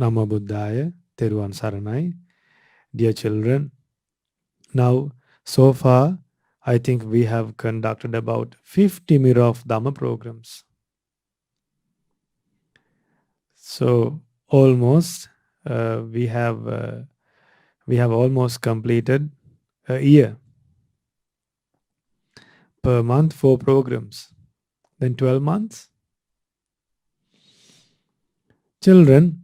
Namo Buddhaya, Theruvan Saranai. Dear children, now so far I think we have conducted about 50 Mirror of Dhamma programs. So almost we have almost completed a year. Per month, 4 programs. Then 12 months. Children,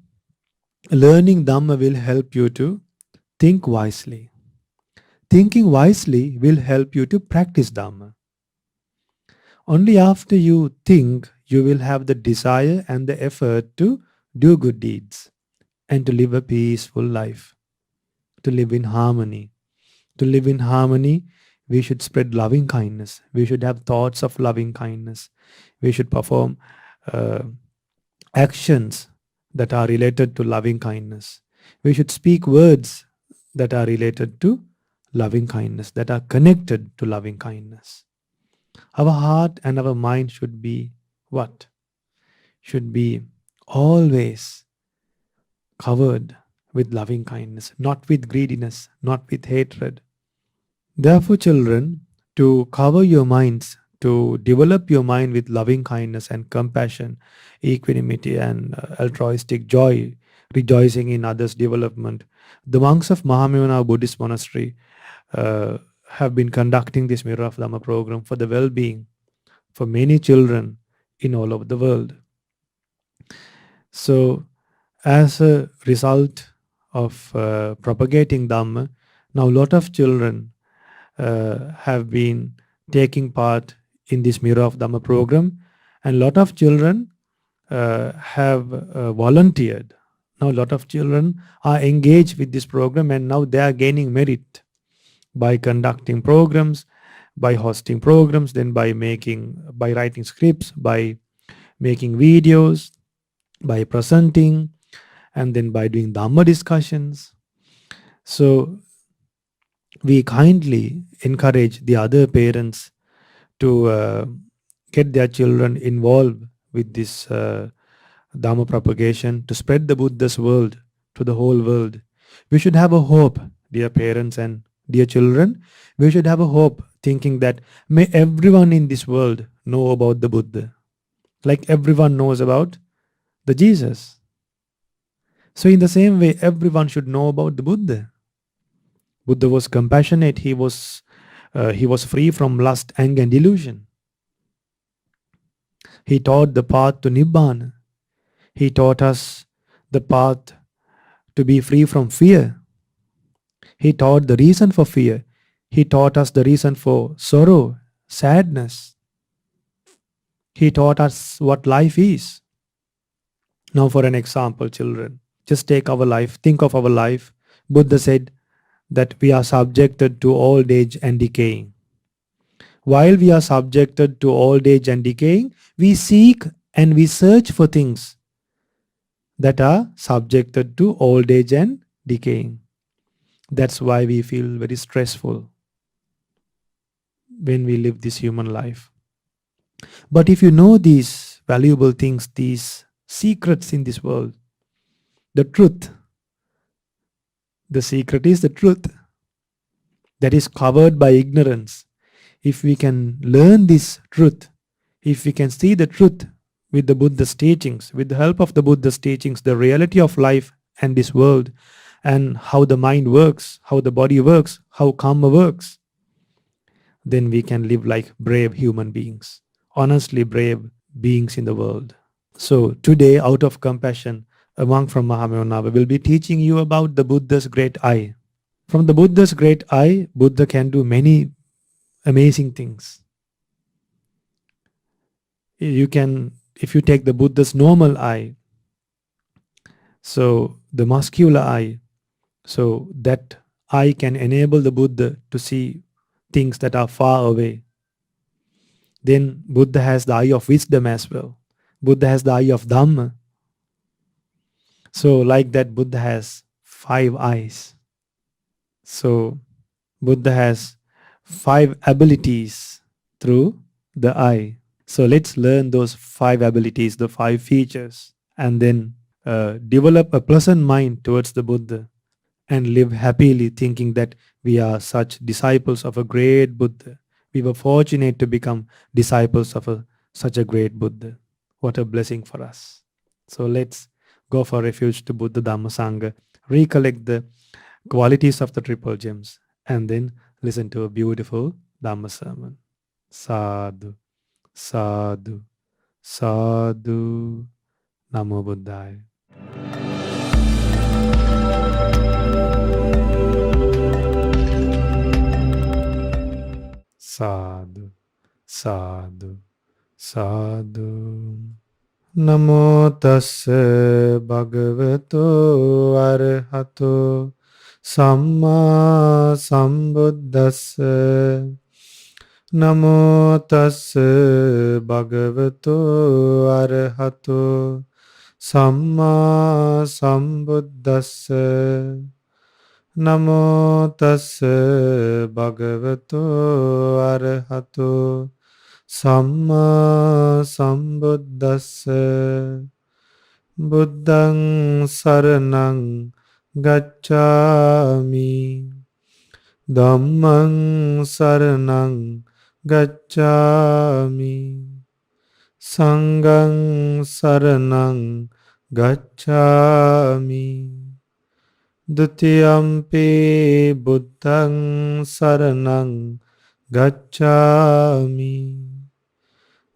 learning Dhamma will help you to think wisely. Thinking wisely will help you to practice Dhamma. Only after you think, you will have the desire and the effort to do good deeds and to live a peaceful life, to live in harmony. To live in harmony, we should spread loving kindness. We should have thoughts of loving kindness. We should perform actions that are related to loving kindness. We should speak words that are related to loving kindness, that are connected to loving kindness. Our heart and our mind should be what? Should be always covered with loving kindness, not with greediness, not with hatred. Therefore, children, to cover your minds, to develop your mind with loving kindness and compassion, equanimity and altruistic joy, rejoicing in others' development, the monks of Mahamevnawa Buddhist monastery have been conducting this Mirror of Dhamma program for the well-being for many children in all over the world. So, as a result of propagating Dhamma, now a lot of children have been taking part in this Mirror of Dhamma program, and a lot of children have volunteered. Now a lot of children are engaged with this program, and now they are gaining merit by conducting programs, by hosting programs, then by writing scripts, by making videos, by presenting, and then by doing Dhamma discussions. So we kindly encourage the other parents to get their children involved with this Dhamma propagation, to spread the Buddha's world to the whole world. We should have a hope, dear parents and dear children. We should have a hope, thinking that may everyone in this world know about the Buddha, like everyone knows about the Jesus. So in the same way, everyone should know about the Buddha. Buddha was compassionate. He was free from lust, anger, and delusion. He taught the path to Nibbana. He taught us the path to be free from fear. He taught the reason for fear. He taught us the reason for sorrow, sadness. He taught us what life is. Now for an example, children, just take our life, think of our life. Buddha said that we are subjected to old age and decaying. While we are subjected to old age and decaying, we seek and we search for things that are subjected to old age and decaying. That's why we feel very stressful when we live this human life. But if you know these valuable things, these secrets in this world, the truth, the secret is the truth that is covered by ignorance. If we can learn this truth, if we can see the truth with the Buddha's teachings, with the help of the Buddha's teachings, the reality of life and this world, and how the mind works, how the body works, how karma works, then we can live like brave human beings, honestly brave beings in the world. So today, out of compassion, a monk from Mahamevnawa will be teaching you about the Buddha's great eye. From the Buddha's great eye, Buddha can do many amazing things. If you take the Buddha's normal eye, so the muscular eye, so that eye can enable the Buddha to see things that are far away. Then Buddha has the eye of wisdom as well. Buddha has the eye of Dhamma. So like that, Buddha has 5 eyes. So Buddha has 5 abilities through the eye. So let's learn those 5 abilities, the 5 features, and then develop a pleasant mind towards the Buddha and live happily thinking that we are such disciples of a great Buddha. We were fortunate to become disciples of such a great Buddha. What a blessing for us. So let's go for refuge to Buddha Dhamma Sangha, recollect the qualities of the triple gems, and then listen to a beautiful Dhamma sermon. Sadhu, sadhu, sadhu. Namo Buddhaya. Sadhu, sadhu, sadhu. Namo tassa bhagavato arahato samma sambuddhassa. Namo tassa bhagavato arahato samma sambuddhassa. Namo tassa bhagavato arahato samma sambuddhassa. Buddhang saranang gacchami. Dhammang saranang gacchami. Sanghang saranang gacchami. Dutiyampi buddhang saranang gacchami.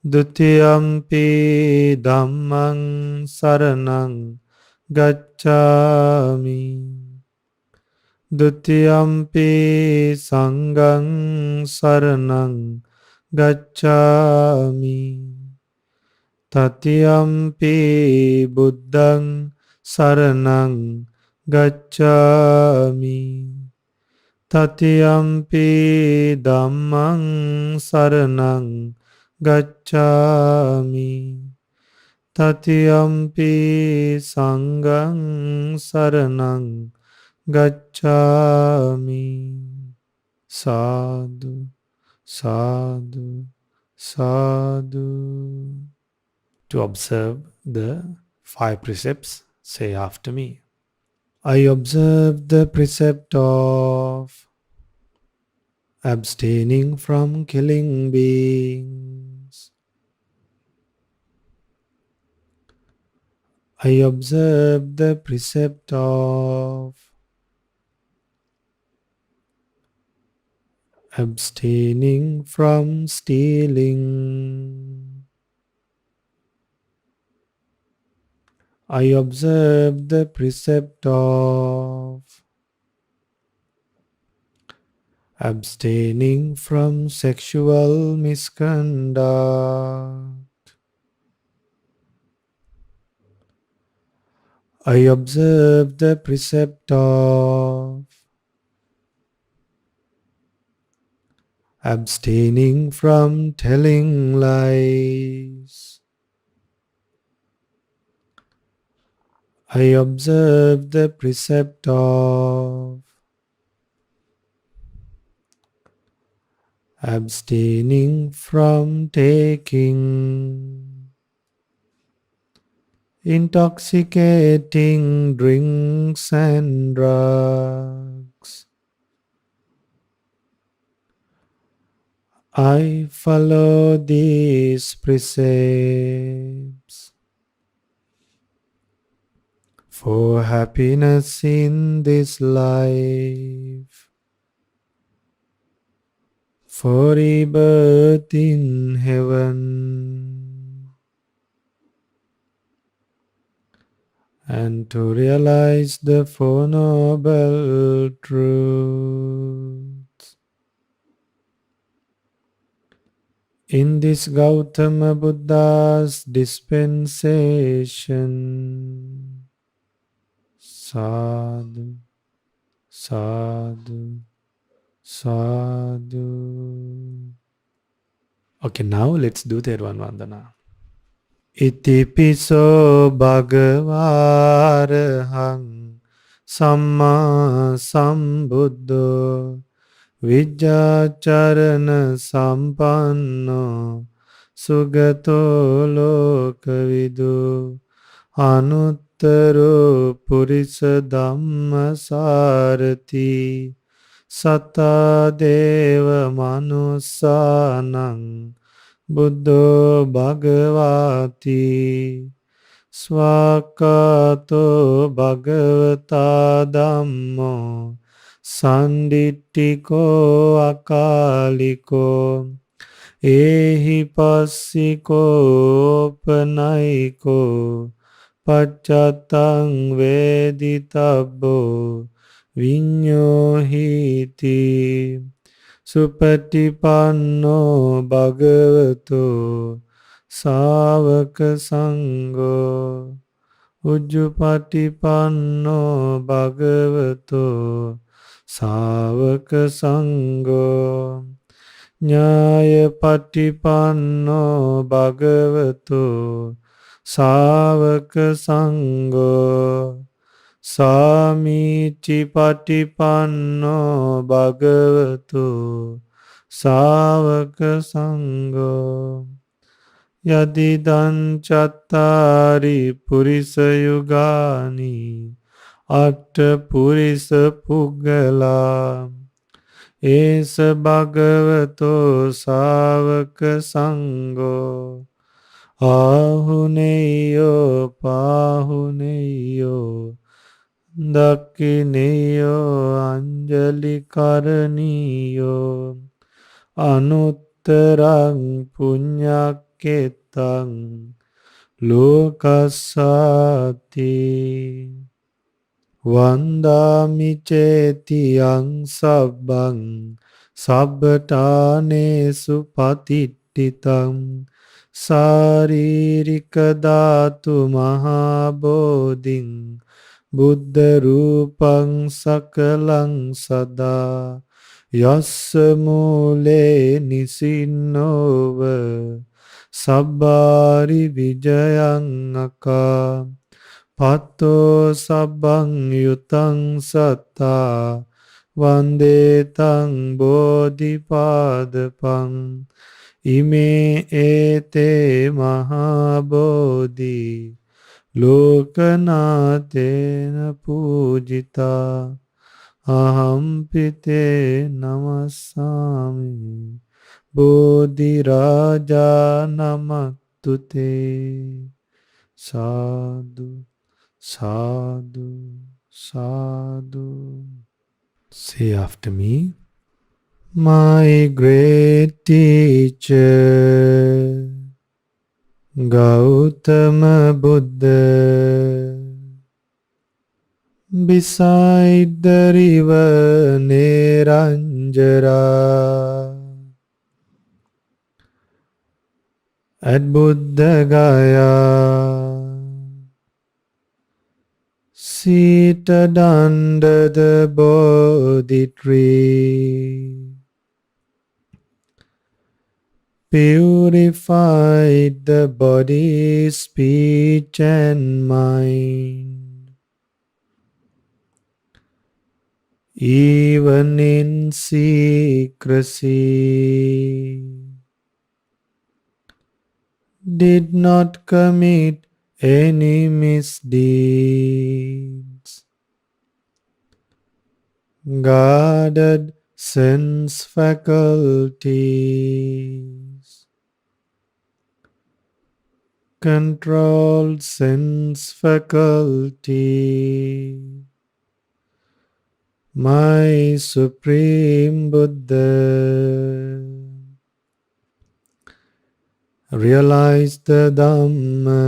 Dutiyampi dhammang saranang gacchami. Dutiyampi sanghang saranang gacchami. Tatiyampi buddhang saranang gacchami. Tatiyampi dhammang saranang gacchami. Tatiyampi sanghang saranang gacchami. Sadhu, sadhu, sadhu. To observe the 5 precepts, say after me. I observe the precept of abstaining from killing beings. I observe the precept of abstaining from stealing. I observe the precept of abstaining from sexual misconduct. I observe the precept of abstaining from telling lies. I observe the precept of abstaining from taking intoxicating drinks and drugs. I follow these precepts for happiness in this life, for rebirth in heaven, and to realize the Four Noble Truths. In this Gautama Buddha's dispensation, sadhu, sadhu, sadhu. Okay, now let's do Theravada Vandana. Iti piso bhagavarahang samma sambuddho vijjacharana sampanno sugato lokavidu anuttaro Anuttaro Purisa Dhamma Sarati Sata Deva Manusanang Buddho Bhagavati Swakato Bhagavata Dhammo Sanditiko Akaliko Ehi Passiko Panaiko Paccatang Veditabbo Vinyohiti Supatipanno Bhagavato Savaka Sangho Ujjupatipanno Bhagavato Savaka Sangho Nyaya Patipanno Bhagavato Savaka Sangho Samiti Patipanno Bhagavato Savaka Sangho Yadidan Chattari Purisa Yugani Atta Purisa Puggala Esa Bhagavato Savaka Sangho Ahuneyo Pahuneyo Dakkineyo Anjali Karaniyo Anuttarang Punyaketang Lokasati Vandami Chetiyang Sabbang Sabbatane Supatittitam Saririka Dhatu Mahabodhing Buddha Rupang Sakalang Sada Yassa Mule Nisinnova Sabbari Vijayang Aka Patto Sabbang Yutang Satta Vande Tang Bodhipadapang Ime ete Mahabodhi Lokanatena Pujita Ahampite Namasami Bodhi Raja Namatute Sadhu Sadhu Sadhu. Say after me. My great teacher Gautama Buddha beside the river Neranjara at Buddha Gaya seated under the Bodhi tree purified the body, speech and mind, even in secrecy, did not commit any misdeeds, guarded sense faculties, controlled sense faculty. My Supreme Buddha realized the Dhamma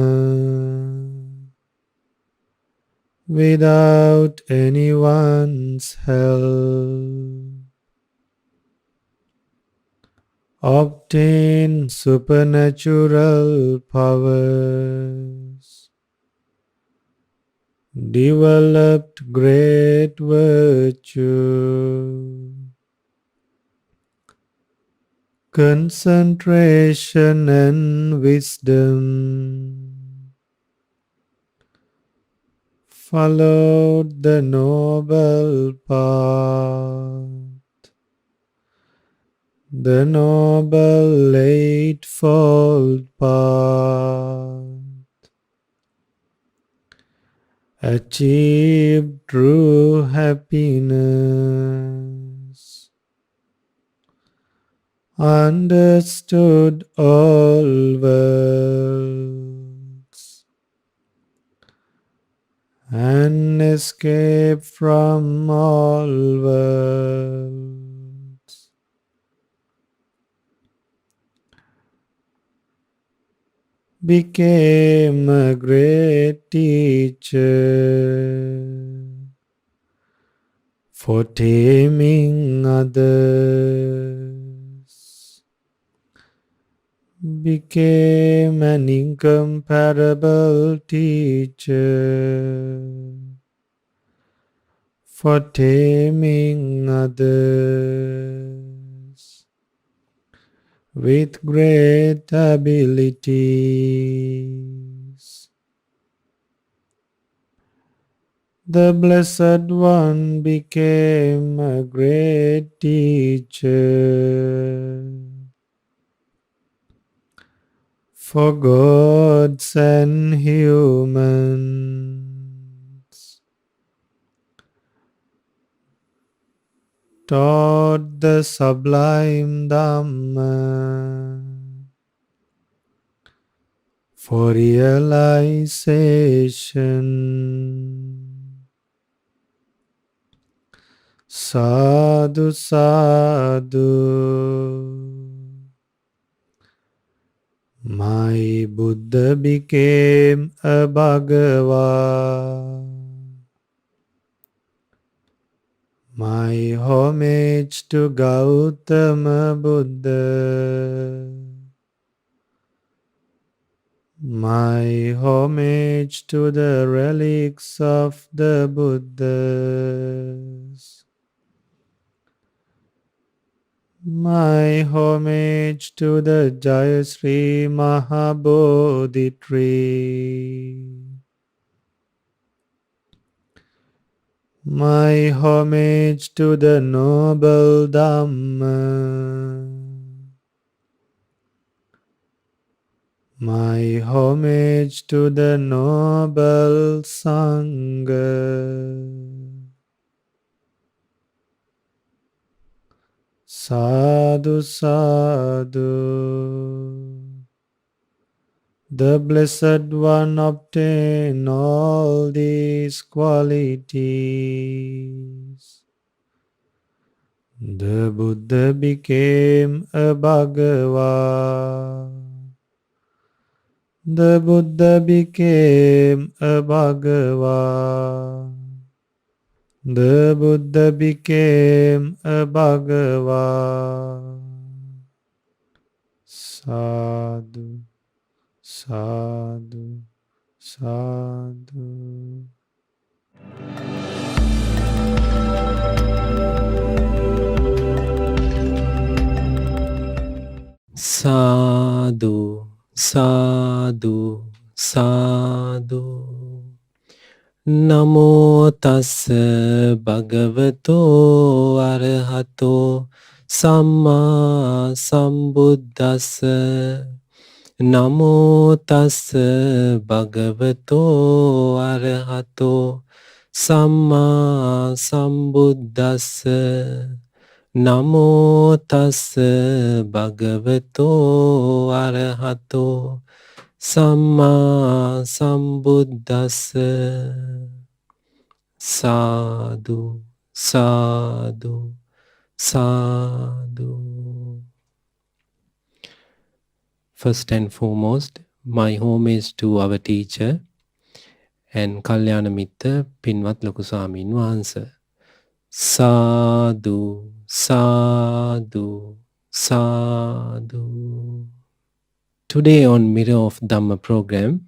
without anyone's help, obtained supernatural powers, developed great virtue, concentration and wisdom, followed the noble path, the noble eightfold path, achieved true happiness, understood all worlds, and escaped from all worlds. Became a great teacher for taming others, became an incomparable teacher for taming others with great abilities. The Blessed One became a great teacher for gods and humans, taught the sublime Dhamma for realization. Sadhu, sadhu. My Buddha became a Bhagava. My homage to Gautama Buddha. My homage to the relics of the Buddhas. My homage to the Jayasri Mahabodhi tree. My homage to the noble Dhamma. My homage to the noble Sangha. Sadhu, sadhu. The Blessed One obtained all these qualities. The Buddha became a Bhagava. The Buddha became a Bhagava. The Buddha became a Bhagava. Sadhu, sadhu, sadhu. Sadhu, sadhu, sadhu. Namo tassa bhagavato arahato samma sambuddhassa. Namo tassa bhagavato arahato samma sambuddhassa. Namo tassa bhagavato arahato samma sambuddhassa. Sadhu, sadhu, sadhu. First and foremost, my homage to our teacher and Kalyana Mitta Pinvat Loku Swamin Wahanse. Sadhu, sadhu, sadhu. Today on Mirror of Dhamma program,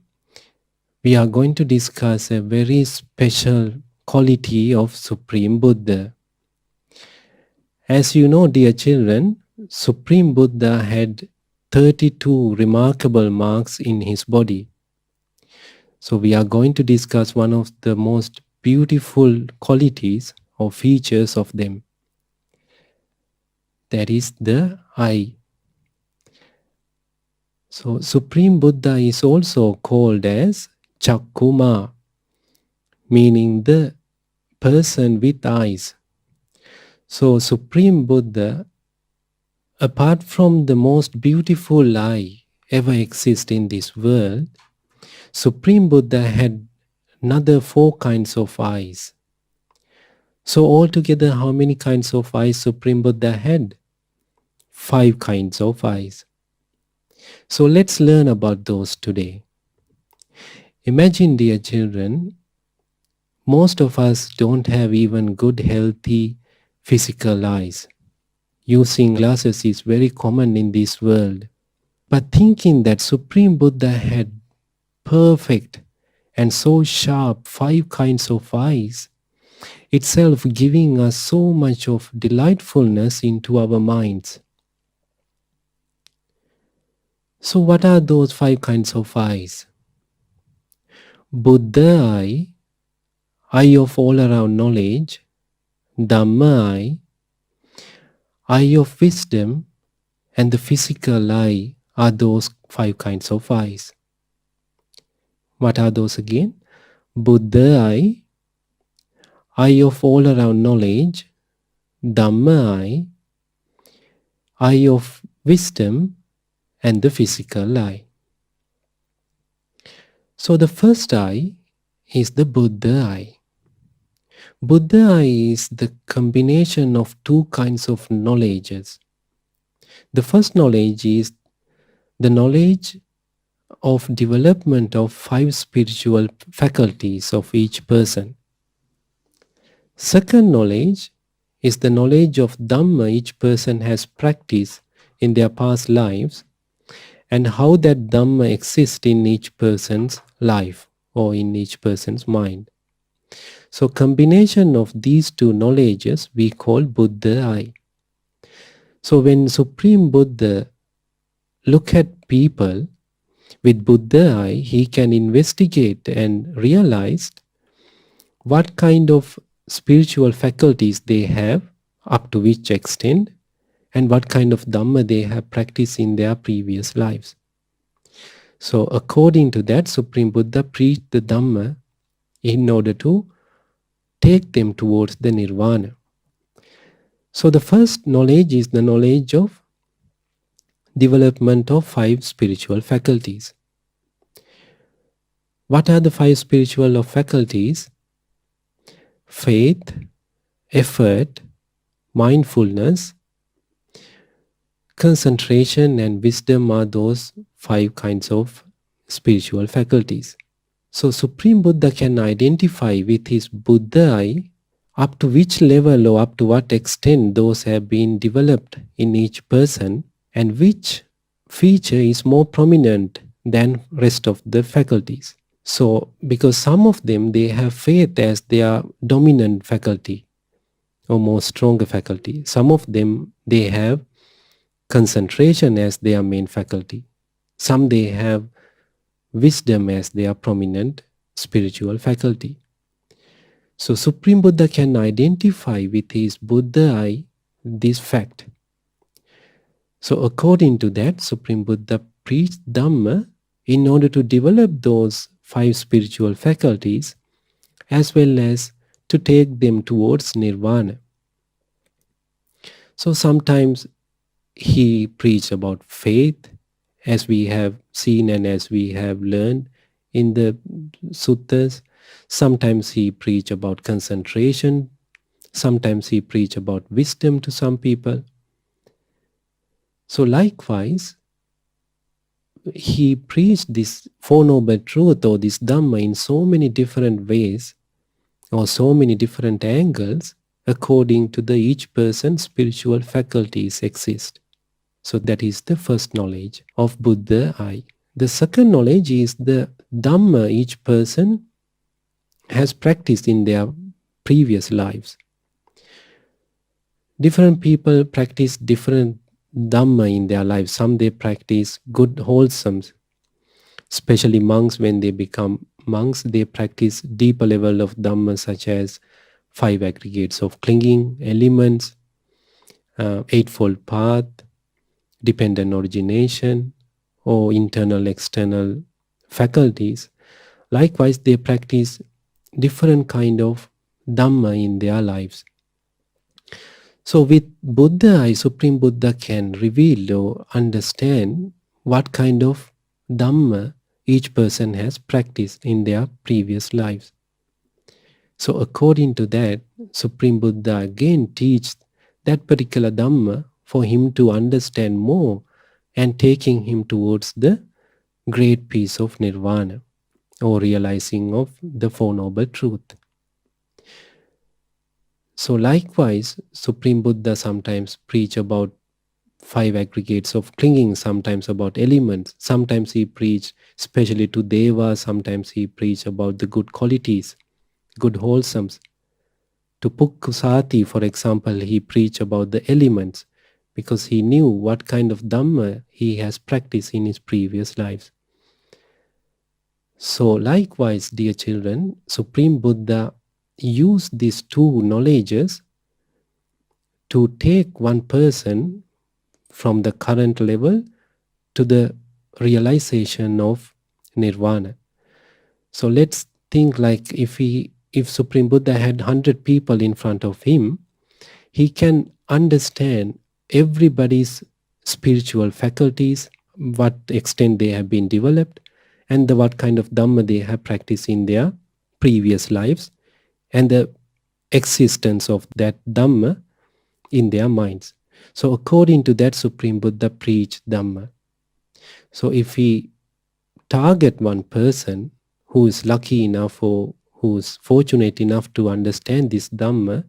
we are going to discuss a very special quality of Supreme Buddha. As you know, dear children, Supreme Buddha had 32 remarkable marks in his body. So we are going to discuss one of the most beautiful qualities or features of them. That is the eye. So Supreme Buddha is also called as Chakkuma, meaning the person with eyes. So Supreme Buddha, apart from the most beautiful eye ever exist in this world, Supreme Buddha had another 4 kinds of eyes. So altogether, how many kinds of eyes Supreme Buddha had? 5 kinds of eyes. So let's learn about those today. Imagine, dear children, most of us don't have even good, healthy physical eyes. Using glasses is very common in this world. But thinking that Supreme Buddha had perfect and so sharp 5 kinds of eyes, itself giving us so much of delightfulness into our minds. So what are those 5 kinds of eyes? Buddha eye, eye of all around knowledge; Dhamma eye of wisdom; and the physical eye are those 5 kinds of eyes. What are those again? Buddha eye of all around knowledge; Dhamma eye of wisdom; and the physical eye. So the first eye is the Buddha eye. Buddha eye is the combination of 2 kinds of knowledges. The first knowledge is the knowledge of development of 5 spiritual faculties of each person. Second knowledge is the knowledge of Dhamma each person has practiced in their past lives, and how that Dhamma exists in each person's life or in each person's mind. So combination of these 2 knowledges we call Buddha eye. So when Supreme Buddha look at people with Buddha eye, he can investigate and realize what kind of spiritual faculties they have, up to which extent, and what kind of Dhamma they have practiced in their previous lives. So according to that, Supreme Buddha preached the Dhamma in order to take them towards the Nirvana. So the first knowledge is the knowledge of development of 5 spiritual faculties. What are the 5 spiritual faculties? Faith, effort, mindfulness, concentration, and wisdom are those 5 kinds of spiritual faculties. So Supreme Buddha can identify with his Buddha eye up to which level or up to what extent those have been developed in each person, and which feature is more prominent than rest of the faculties. So because some of them, they have faith as their dominant faculty or more stronger faculty. Some of them, they have concentration as their main faculty. Some they have wisdom as their prominent spiritual faculty. So Supreme Buddha can identify with his Buddha eye this fact. So according to that, Supreme Buddha preached Dhamma in order to develop those 5 spiritual faculties, as well as to take them towards Nirvana. So sometimes he preached about faith, as we have seen and as we have learned in the suttas. Sometimes he preached about concentration. Sometimes he preached about wisdom to some people. So likewise, he preached this Four Noble Truth or this Dhamma in so many different ways or so many different angles according to the each person's spiritual faculties exist. So that is the first knowledge of Buddha eye. The second knowledge is the Dhamma each person has practiced in their previous lives. Different people practice different Dhamma in their lives. Some they practice good, wholesome, especially monks. When they become monks, they practice deeper level of Dhamma, such as 5 aggregates of clinging elements, eightfold path, dependent origination, or internal external faculties. Likewise, they practice different kind of Dhamma in their lives. So with Buddha eye, Supreme Buddha can reveal or understand what kind of Dhamma each person has practiced in their previous lives. So according to that, Supreme Buddha again teaches that particular Dhamma for him to understand more and taking him towards the great peace of Nirvana or realizing of the Four Noble Truth. So likewise, Supreme Buddha sometimes preach about 5 aggregates of clinging, sometimes about elements, sometimes he preach especially to Deva, sometimes he preach about the good qualities, good wholesomes. To Pukkusati, for example, he preached about the elements because he knew what kind of Dhamma he has practiced in his previous lives. So likewise, dear children, Supreme Buddha used these two knowledges to take one person from the current level to the realization of Nirvana. So let's think like if Supreme Buddha had 100 people in front of him, he can understand everybody's spiritual faculties, what extent they have been developed, and what kind of Dhamma they have practiced in their previous lives, and the existence of that Dhamma in their minds. So according to that, Supreme Buddha preached Dhamma. So if we target one person who is lucky enough or who is fortunate enough to understand this Dhamma,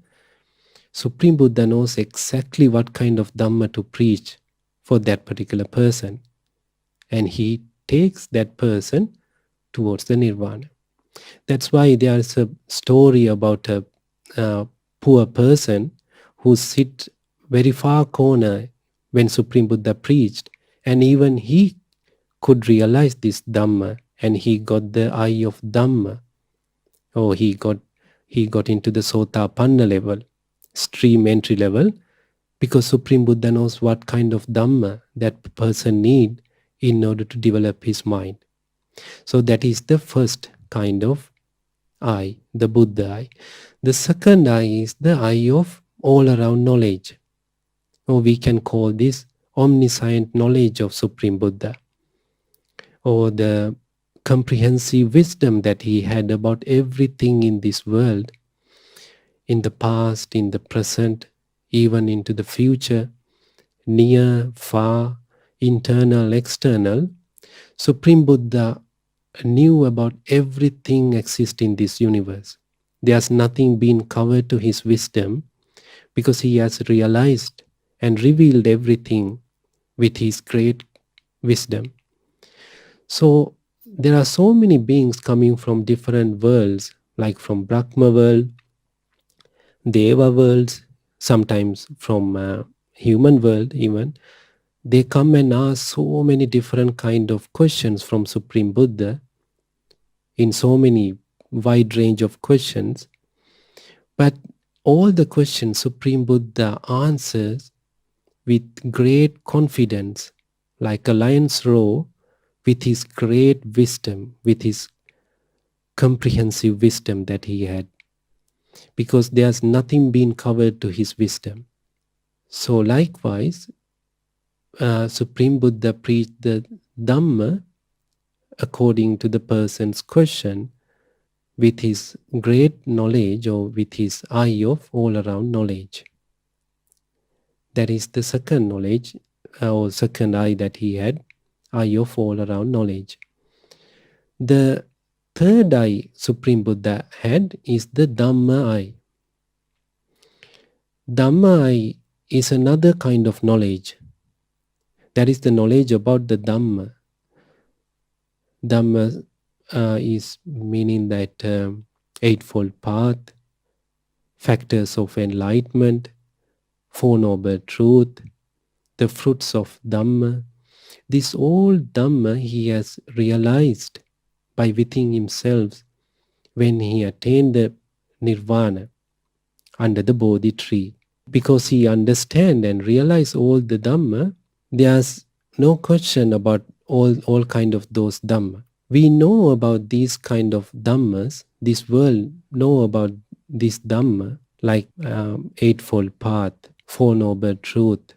Supreme Buddha knows exactly what kind of Dhamma to preach for that particular person. And he takes that person towards the Nirvana. That's why there is a story about a poor person who sit very far corner when Supreme Buddha preached. And even he could realize this Dhamma and he got the eye of Dhamma. Or he got into the Sotapanna level, stream entry level, because Supreme Buddha knows what kind of Dhamma that person need in order to develop his mind. So that is the first kind of eye, the Buddha eye. The second eye is the eye of all-around knowledge. Or we can call this omniscient knowledge of Supreme Buddha, or the comprehensive wisdom that he had about everything in this world, in the past, in the present, even into the future, near, far, internal, external. Supreme Buddha knew about everything exists in this universe. There's nothing been covered to his wisdom because he has realized and revealed everything with his great wisdom. So there are so many beings coming from different worlds, like from Brahma world, Deva worlds, sometimes from human world even. They come and ask so many different kind of questions from Supreme Buddha in so many wide range of questions. But all the questions Supreme Buddha answers with great confidence, like a lion's roar, with his great wisdom, with his comprehensive wisdom that he had, because there's nothing been covered to his wisdom. So likewise, Supreme Buddha preached the Dhamma according to the person's question with his great knowledge or with his eye of all-around knowledge. That is the second knowledge or second eye that he had, eye of all-around knowledge. The third eye Supreme Buddha had is the Dhamma Eye. Dhamma Eye is another kind of knowledge. That is the knowledge about the Dhamma. Dhamma is meaning that Eightfold Path, factors of enlightenment, Four Noble Truth, the fruits of Dhamma. This all Dhamma he has realized by within himself when he attained the Nirvana under the Bodhi tree. Because he understand and realize all the Dhamma, there's no question about all kind of those Dhamma. We know about these kind of dhammas, this world know about this dhamma, like Eightfold Path, Four Noble Truth,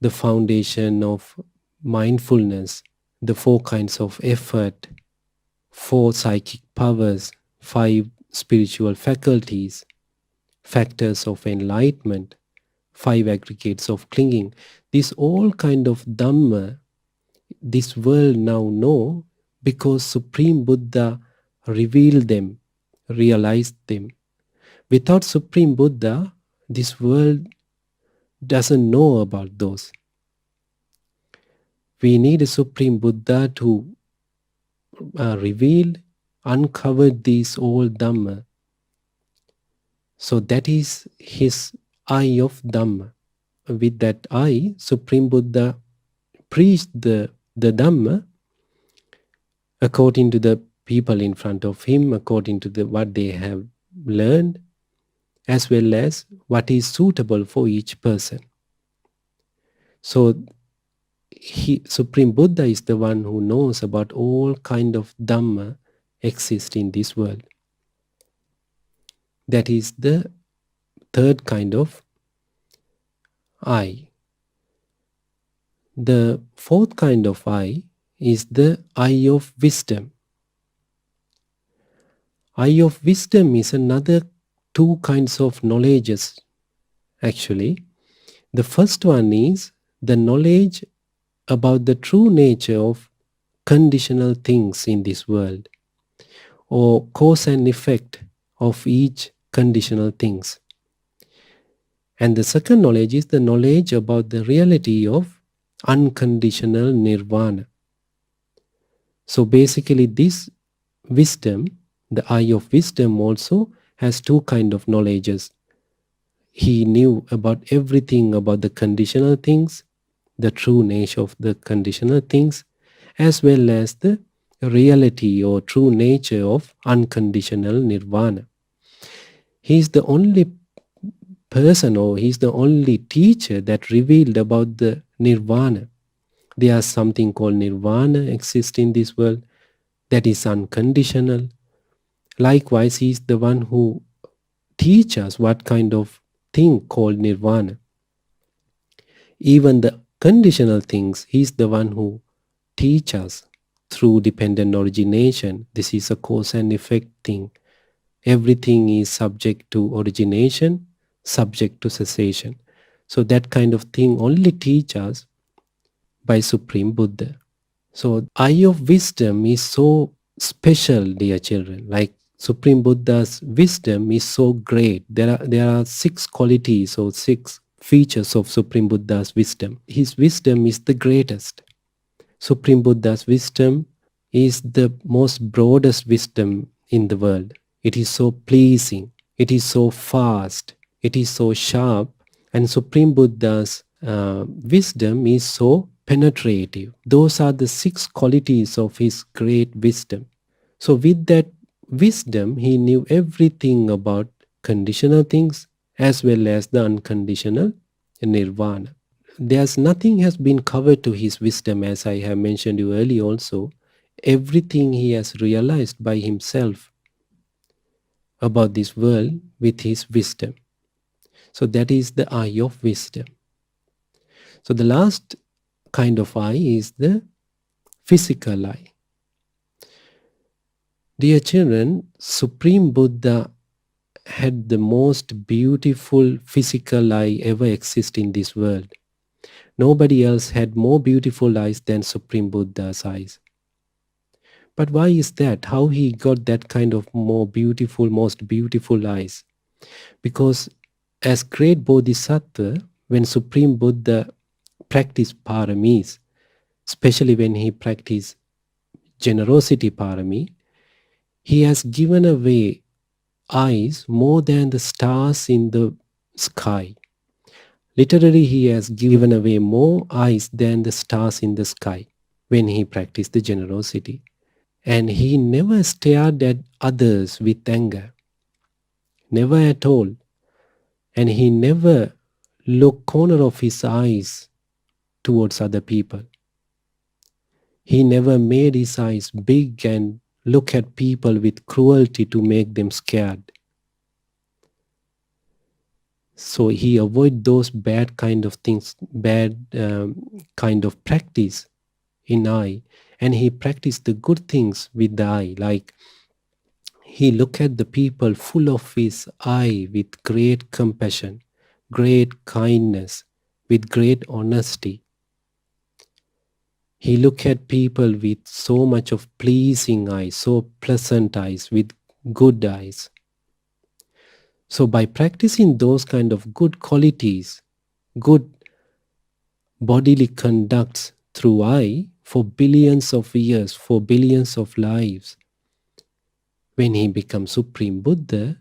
the foundation of mindfulness, the four kinds of effort, four psychic powers, five spiritual faculties, factors of enlightenment, five aggregates of clinging. This all kind of Dhamma, this world now know because Supreme Buddha revealed them, realized them. Without Supreme Buddha, this world doesn't know about those. We need a Supreme Buddha to reveal, uncover these all Dhamma. So that is his eye of Dhamma. With that eye, Supreme Buddha preached the Dhamma according to the people in front of him, according to what they have learned, as well as what is suitable for each person. So Supreme Buddha is the one who knows about all kind of Dhamma exist in this world. That is the third kind of eye. The fourth kind of eye is the eye of wisdom. Eye of wisdom is another two kinds of knowledges, actually. The first one is the knowledge about the true nature of conditional things in this world, or cause and effect of each conditional things. And the second knowledge is the knowledge about the reality of unconditional nirvana. So basically this wisdom, the eye of wisdom also has two kind of knowledges. He knew about everything about the conditional things, the true nature of the conditional things, as well as the reality or true nature of unconditional nirvana. He is the only person, or he is the only teacher that revealed about the nirvana. There is something called nirvana exists in this world that is unconditional. Likewise, he is the one who teaches us what kind of thing called nirvana. Even the conditional things, he is the one who teaches us through dependent origination. This is a cause and effect thing. Everything is subject to origination, subject to cessation. So that kind of thing only teaches us by Supreme Buddha. So eye of wisdom is so special, dear children. Like Supreme Buddha's wisdom is so great. There are 6 qualities or 6 features of Supreme Buddha's wisdom. His wisdom is the greatest. Supreme Buddha's wisdom is the most broadest wisdom in the world. It is so pleasing. It is so fast. It is so sharp. And Supreme Buddha's wisdom is so penetrative. Those are the 6 qualities of his great wisdom. So with that wisdom, he knew everything about conditional things as well as the unconditional nirvana. There's nothing has been covered to his wisdom, as I have mentioned you earlier also. Everything he has realized by himself about this world with his wisdom. So that is the eye of wisdom. So the last kind of eye is the physical eye. Dear children, Supreme Buddha had the most beautiful physical eye ever exist in this world. Nobody else had more beautiful eyes than Supreme Buddha's eyes. But why is that? How he got that kind of most beautiful eyes? Because as great Bodhisattva, when Supreme Buddha practiced paramis, especially when he practiced generosity parami, he has given away eyes more than the stars in the sky. Literally, he has given away more eyes than the stars in the sky when he practiced the generosity. And he never stared at others with anger. Never at all. And he never looked corner of his eyes towards other people. He never made his eyes big and look at people with cruelty to make them scared. So he avoided those bad kind of things, bad kind of practice in eye, and he practiced the good things with the eye. Like he looked at the people full of his eye with great compassion, great kindness, with great honesty. He looked at people with so much of pleasing eyes, so pleasant eyes, with good eyes. So by practicing those kind of good qualities, good bodily conducts through eye for billions of years, for billions of lives, when he becomes Supreme Buddha,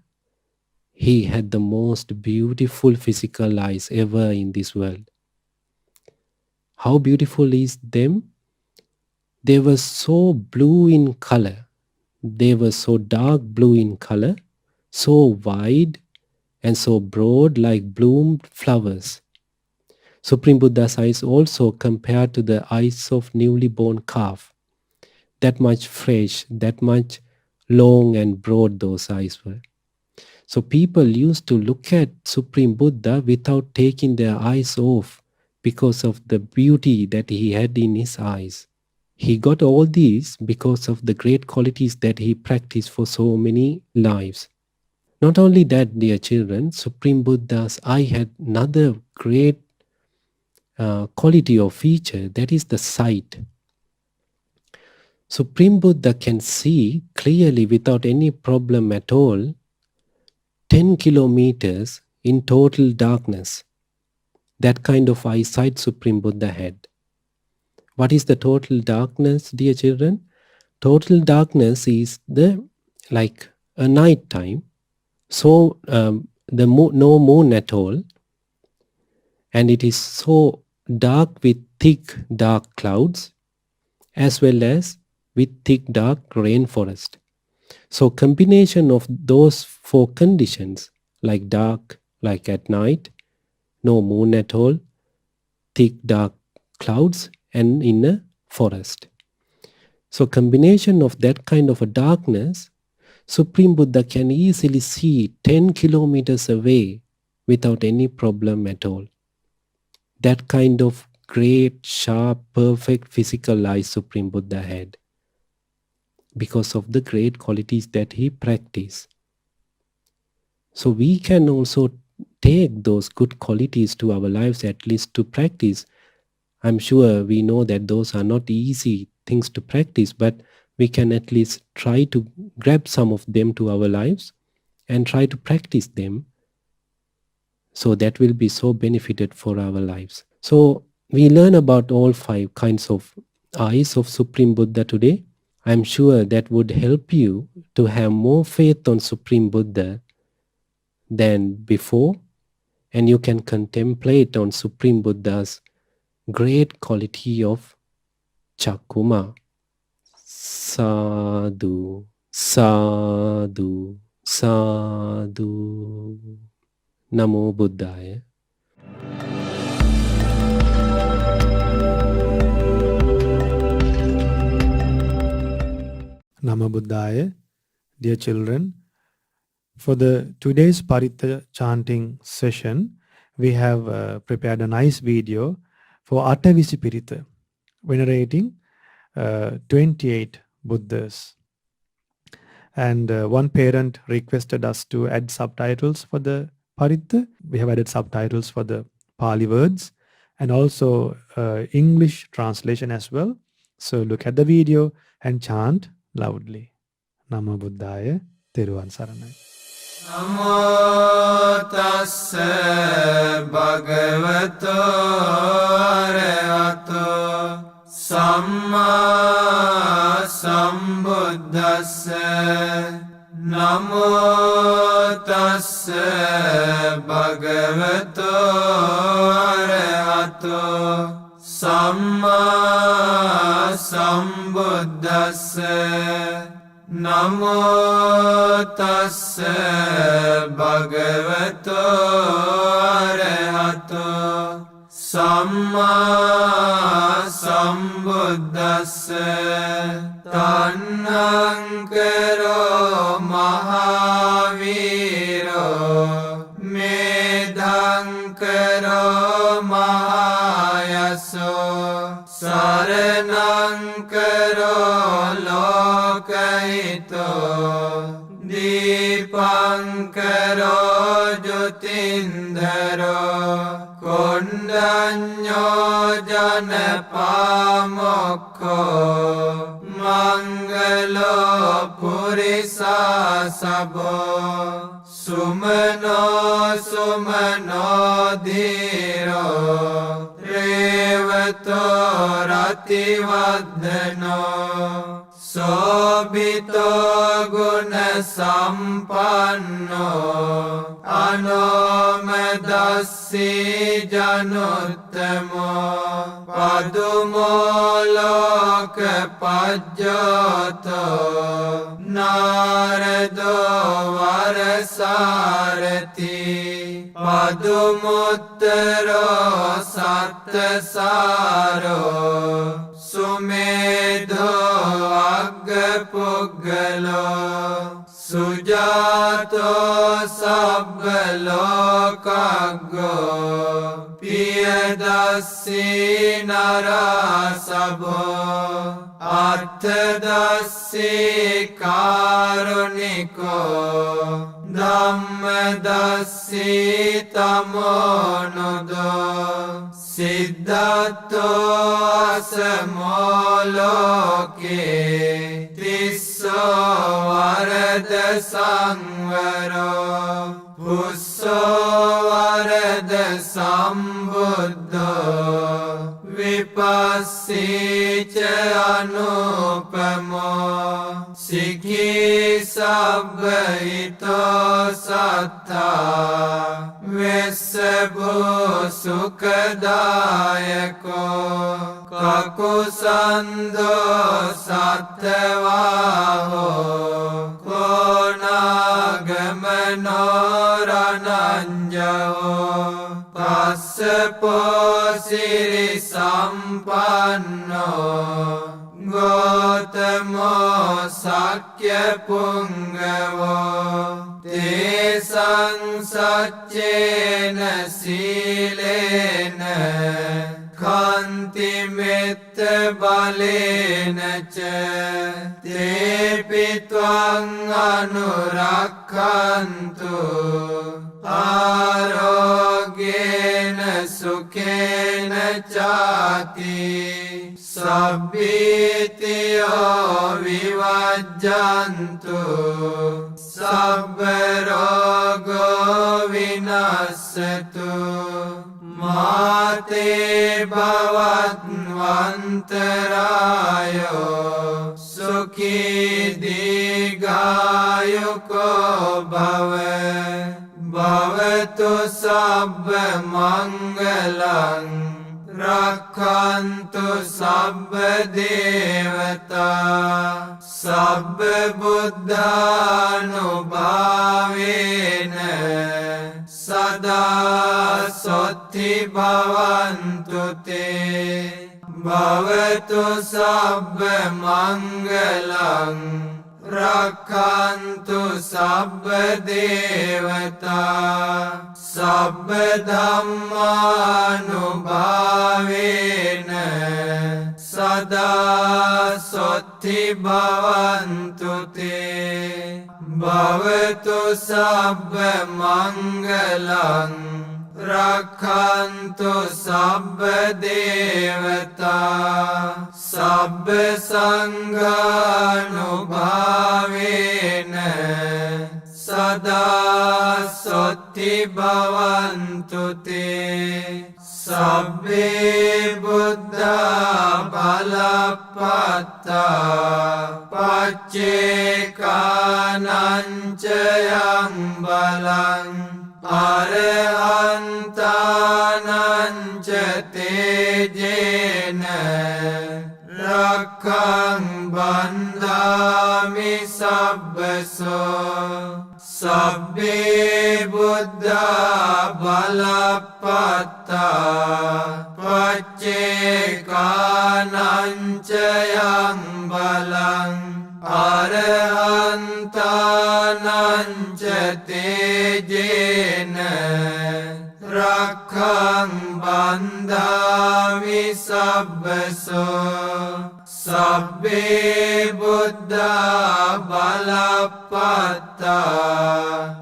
he had the most beautiful physical eyes ever in this world. How beautiful is them? They were so blue in color. They were so dark blue in color, so wide and so broad like bloomed flowers. Supreme Buddha's eyes also compared to the eyes of newly born calf. That much fresh, that much long and broad those eyes were. So people used to look at Supreme Buddha without taking their eyes off because of the beauty that he had in his eyes. He got all these because of the great qualities that he practiced for so many lives. Not only that, dear children, Supreme Buddha's eye had another great quality or feature, that is the sight. Supreme Buddha can see clearly without any problem at all 10 kilometers in total darkness. That kind of eyesight Supreme Buddha had. What is the total darkness, dear children? Total darkness is like a night time. So no moon at all. And it is so dark with thick dark clouds as well as with thick dark rainforest. So combination of those four conditions, like dark, like at night, no moon at all, thick dark clouds, and in a forest. So combination of that kind of a darkness, Supreme Buddha can easily see 10 kilometers away without any problem at all. That kind of great, sharp, perfect physical eye Supreme Buddha had because of the great qualities that he practiced. So we can also take those good qualities to our lives, at least to practice. I'm sure we know that those are not easy things to practice, but we can at least try to grab some of them to our lives and try to practice them. So that will be so benefited for our lives. So we learn about all 5 kinds of eyes of Supreme Buddha today. I'm sure that would help you to have more faith on Supreme Buddha than before, and you can contemplate on Supreme Buddha's great quality of Chakuma. Sadhu, sadhu, sadhu. Namo Buddhaya. Namo Buddhaya. Dear children, for the today's Parita chanting session, we have prepared a nice video for Attavisi Pirith, venerating 28 Buddhas. And one parent requested us to add subtitles for the Parita. We have added subtitles for the Pali words and also English translation as well. So look at the video and chant loudly. Namo Buddhaya, Theruvan Saranai. Namo tassa bhagavato arahato samma sambuddhassa. Namo tassa bhagavato arahato samma sambuddhassa. Namo tassa bhagavato arahato samma sambuddhassa. sambuddhassa tannankaro mahaviro medhankaro mahayaso saranankaro lokahito Dipankaro Jyotindharo Kondanyo Janapamokho Mangalo Purisa Sabo Sumano Sumano Dhiro Revato Rativadhano Sobito guna sampanno Anomadassi januttamo Padumo loka pajjato Narado varasarati Padumuttaro sattasaro Sumedho aggapuggalo Sujato sabbalokago Piyadassi narasabo Attadassi karuniko Dhammadassi tamonudo Siddhato asamoloke Tisso varada sangvaro Pusso varada sambuddho Vipassica anupamo Sikhi sabbhito sattha Vesabhu sukadayako Kakusandho sattvaho Konagamano rananjaho Passapo siri sampanno Gotamo sakya pungavo Tesang saccena silena Kanti metta balena ca Tepi tvang anurakkantu Arogyena sukhena chati Sabbitiyo vivajjantu Sabbarogo vinasatu Mate bhavattvantarayo Sukhi digayuko bhava Bhavatu sabba mangalang Rakhantu sabba devata Sabba buddhanubhavena Sada sotti bhavantu te Bhavatu sabba mangalang Rakhantu sabba devata Sabba dhammanubhavena Sada sotti bhavantu te Bhavatu sabba mangalang Rakhantu sabba devata Sabba sanghanubhavena Sada sotti bhavantu te Sabbe buddha balapatta Paccekananchayang balang Arahantanancha tejena Rakhang bandhami sabbaso Sabbe buddha balapatta Paccekanancha yang balang arahantanan tejena rakhang bandhami sabbaso sabbe buddha balapatta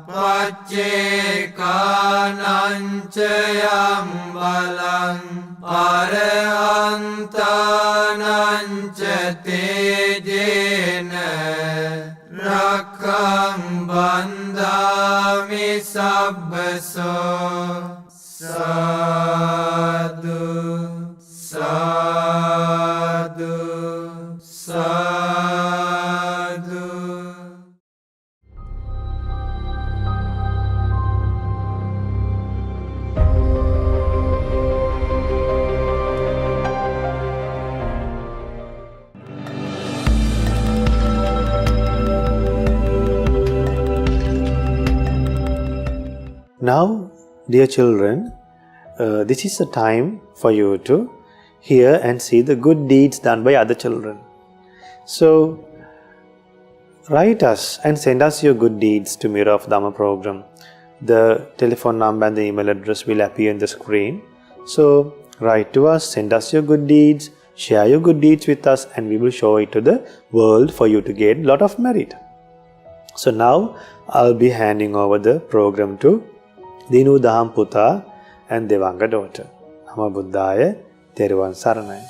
pacchekanan yang balang arahantanan tejena rakhang bandhami sabbaso sadhu sadhu sadhu. Now, dear children, this is a time for you to hear and see the good deeds done by other children. So, write us and send us your good deeds to Mirror of Dhamma program. The telephone number and the email address will appear on the screen. So, write to us, send us your good deeds, share your good deeds with us, and we will show it to the world for you to gain a lot of merit. So now, I'll be handing over the program to Dinu Daham Puta and Devanga daughter. Namo Buddhaya, Theruvan Saranai.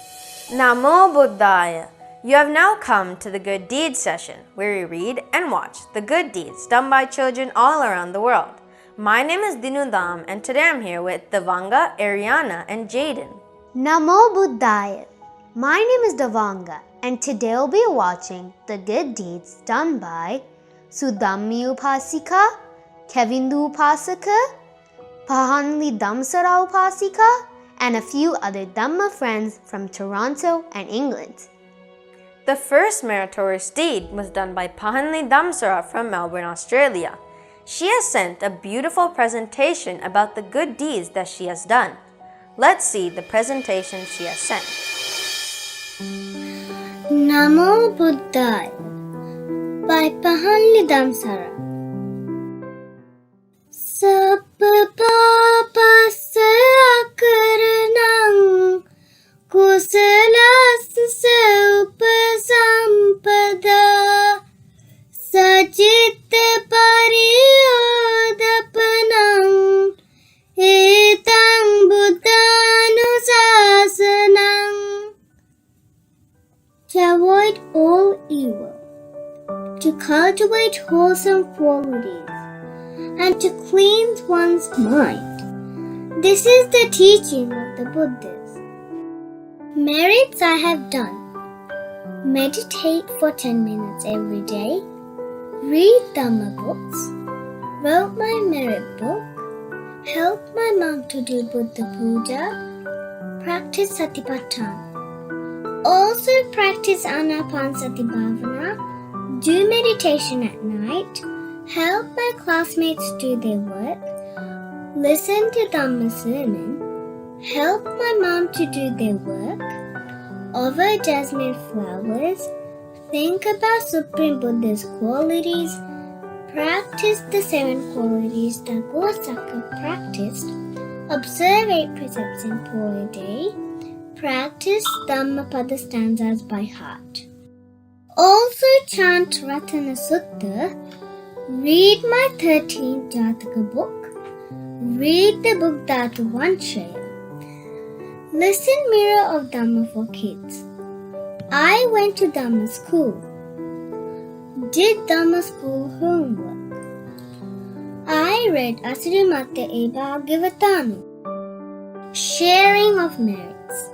Namo Buddhaya. You have now come to the Good Deeds session, where we read and watch the good deeds done by children all around the world. My name is Dinu Dham, and today I'm here with Devanga, Ariana, and Jaden. Namo Buddhaya. My name is Devanga, and today we'll be watching the good deeds done by Sudhammi Upasika, Kevindu Upasaka, Pahanli Damsara Upasika, and a few other Dhamma friends from Toronto and England. The first meritorious deed was done by Pahanli Damsara from Melbourne, Australia. She has sent a beautiful presentation about the good deeds that she has done. Let's see the presentation she has sent. Namo Buddhaya by Pahanli Damsara. Sappapapassa akaranang kusalassa upasampada sacitta pariyodapanang etang buddhanusasanang. To avoid all evil, to cultivate wholesome qualities, and to cleanse one's mind. This is the teaching of the Buddhas. Merits I have done. Meditate for 10 minutes every day. Read Dhamma books. Wrote my merit book. Helped my mom to do Buddha Puja. Practice Satipatthana. Also practice Anapanasati Bhavana. Do meditation at night. Help my classmates do their work, listen to Dhamma Sermon, help my mom to do their work, offer jasmine flowers, think about Supreme Buddha's qualities, practice the 7 qualities that Gosaka practiced, observe 8 precepts in 4 a day, practice Dhammapada stanzas by heart. Also chant Ratana Sutta. Read my 13th Jataka book. Read the book Dhatu Vanshaya. Listen Mirror of Dhamma for Kids. I went to Dhamma school. Did Dhamma school homework. I read Asirimate E Bhagavatanu. Sharing of merits.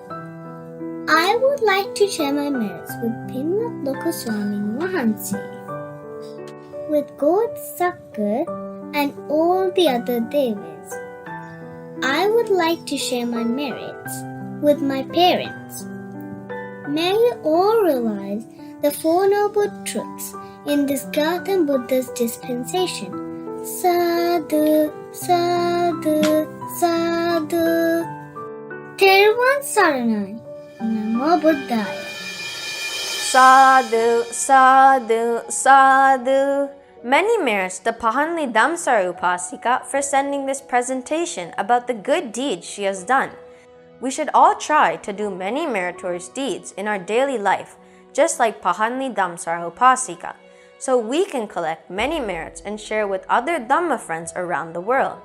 I would like to share my merits with Pinwat Lokaswami Wahansi, with God Sakka and all the other Devas. I would like to share my merits with my parents. May we all realize the 4 noble truths in this Gautam Buddha's dispensation. Sadhu, sadhu, sadhu. Theruvan Saranai. Namo Buddhaya. Sadhu, sadhu, sadhu. Many merits to Pahanli Damsara Upasika for sending this presentation about the good deeds she has done. We should all try to do many meritorious deeds in our daily life, just like Pahanli Damsara Upasika, so we can collect many merits and share with other Dhamma friends around the world.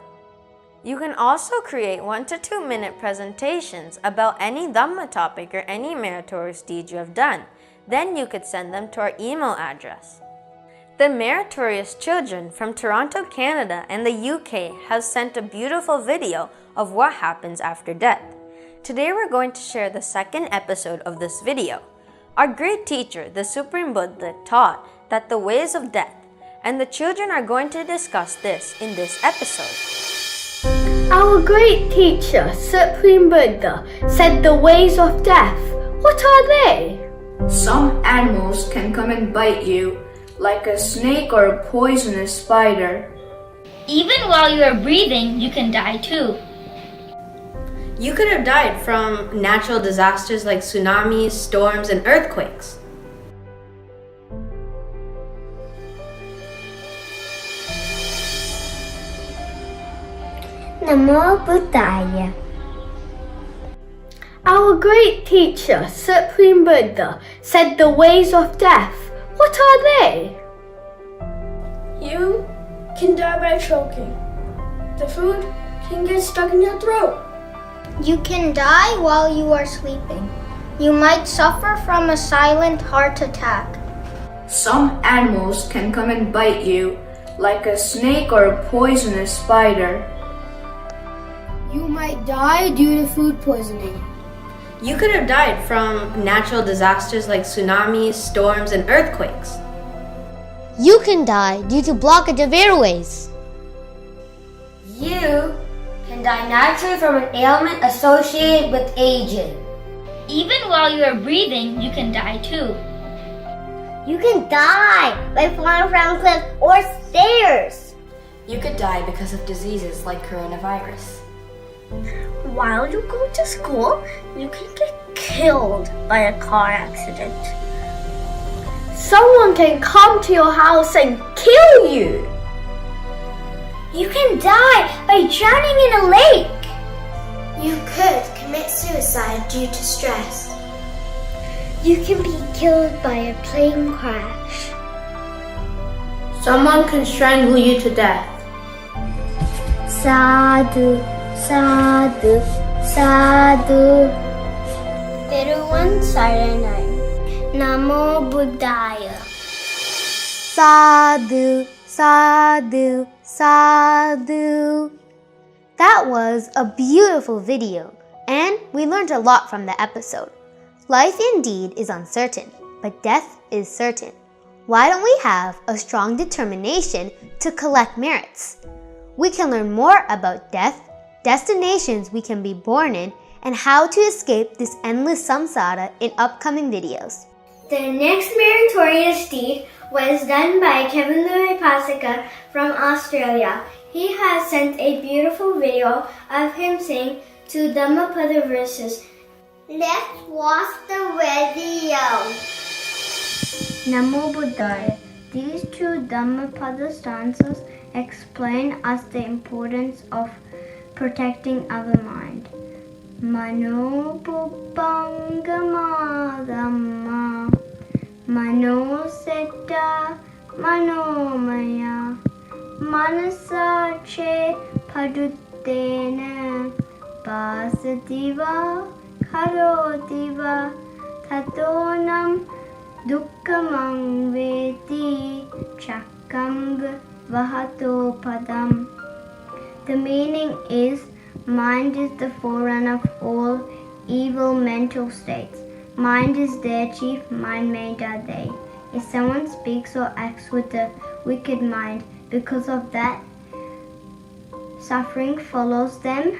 You can also create 1 to 2 minute presentations about any Dhamma topic or any meritorious deed you have done. Then you could send them to our email address. The meritorious children from Toronto, Canada and the UK have sent a beautiful video of what happens after death. Today we're going to share the second episode of this video. Our great teacher, the Supreme Buddha, taught that the ways of death, and the children are going to discuss this in this episode. Our great teacher, Supreme Buddha, said the ways of death. What are they? Some animals can come and bite you, like a snake or a poisonous spider. Even while you are breathing, you can die too. You could have died from natural disasters like tsunamis, storms, and earthquakes. Namo Buddhaya. Our great teacher, Supreme Buddha, said the ways of death. What are they? You can die by choking. The food can get stuck in your throat. You can die while you are sleeping. You might suffer from a silent heart attack. Some animals can come and bite you, like a snake or a poisonous spider. You might die due to food poisoning. You could have died from natural disasters like tsunamis, storms, and earthquakes. You can die due to blockage of airways. You can die naturally from an ailment associated with aging. Even while you are breathing, you can die too. You can die by falling from cliffs or stairs. You could die because of diseases like coronavirus. While you go to school, you can get killed by a car accident. Someone can come to your house and kill you. You can die by drowning in a lake. You could commit suicide due to stress. You can be killed by a plane crash. Someone can strangle you to death. Sadhu, sadhu, sadhu. Tiruvan Saranai. Namo Buddhaya. Sadhu, sadhu, sadhu. That was a beautiful video, and we learned a lot from the episode. Life indeed is uncertain, but death is certain. Why don't we have a strong determination to collect merits? We can learn more about death, destinations we can be born in, and how to escape this endless samsara in upcoming videos. The next meritorious deed was done by Kevin Louis Pasika from Australia. He has sent a beautiful video of him saying 2 Dhammapada verses. Let's watch the video. Namo Buddhaya. These 2 Dhammapada stanzas explain us the importance of protecting our mind. Mano puppangama dhamma, mano setta manomaya, manasa che paduttena, pasativa karotiva, tatonam dukkhamang veti, chakkam vahato padam. The meaning is, mind is the forerunner of all evil mental states. Mind is their chief, mind made are they. If someone speaks or acts with a wicked mind, because of that, suffering follows them,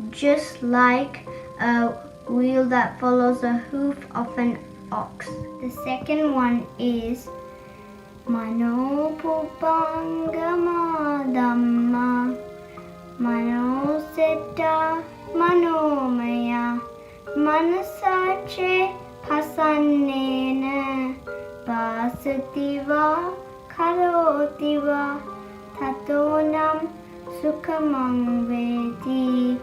just like a wheel that follows a hoof of an ox. The second one is Mano puppangama dhamma, mano setta manomaya, manasache Hasannena Vasativa Karotiva Tatonam Sukhamang Vedi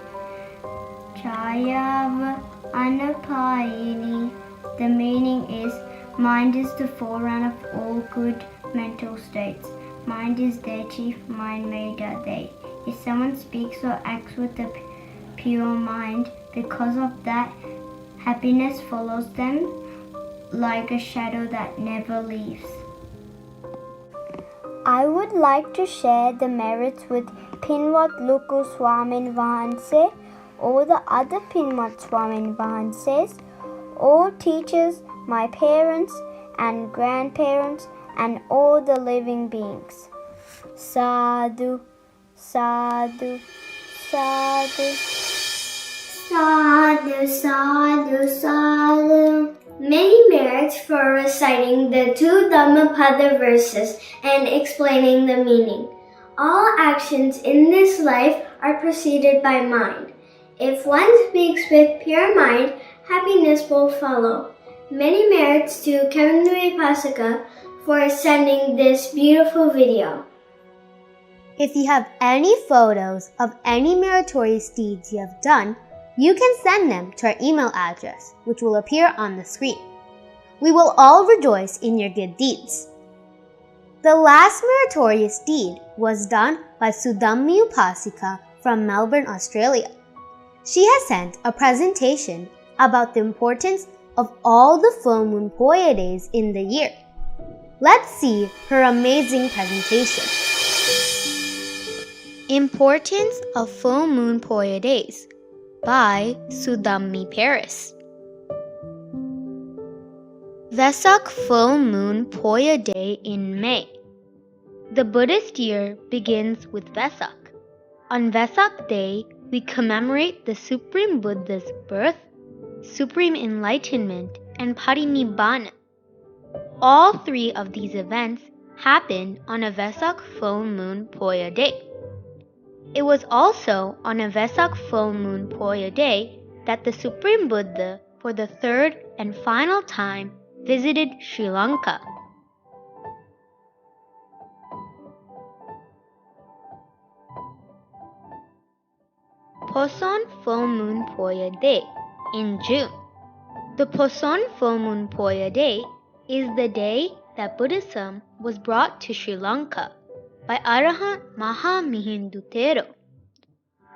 Chayava Anapayini. The meaning is, mind is the forerunner of all good mental states. Mind is their chief, mind made are they. If someone speaks or acts with a pure mind, because of that, happiness follows them like a shadow that never leaves. I would like to share the merits with Pinwat Luku Swamin Vahanse, all the other Pinwat Swamin Vahanses, all teachers, my parents and grandparents, and all the living beings. Sadhu, sadhu, sadhu. Sadhu, sadhu, sadhu. Many merits for reciting the 2 Dhammapada verses and explaining the meaning. All actions in this life are preceded by mind. If one speaks with pure mind, happiness will follow. Many merits to Kevindui Pasaka for sending this beautiful video. If you have any photos of any meritorious deeds you have done, you can send them to our email address, which will appear on the screen. We will all rejoice in your good deeds. The last meritorious deed was done by Sudhammi Upasika from Melbourne, Australia. She has sent a presentation about the importance of all the full moon Poya days in the year. Let's see her amazing presentation. Importance of Full Moon Poya Days by Sudhammi Pirith. Vesak Full Moon Poya Day in May. The Buddhist year begins with Vesak. On Vesak Day, we commemorate the Supreme Buddha's birth, Supreme Enlightenment, and Parinibbana. All 3 of these events happened on a Vesak full moon Poya day. It was also on a Vesak full moon Poya day that the Supreme Buddha, for the 3rd and final time, visited Sri Lanka. Poson Full Moon Poya Day in June. The Poson Full Moon Poya Day is the day that Buddhism was brought to Sri Lanka by Arahant Mahamevnawa.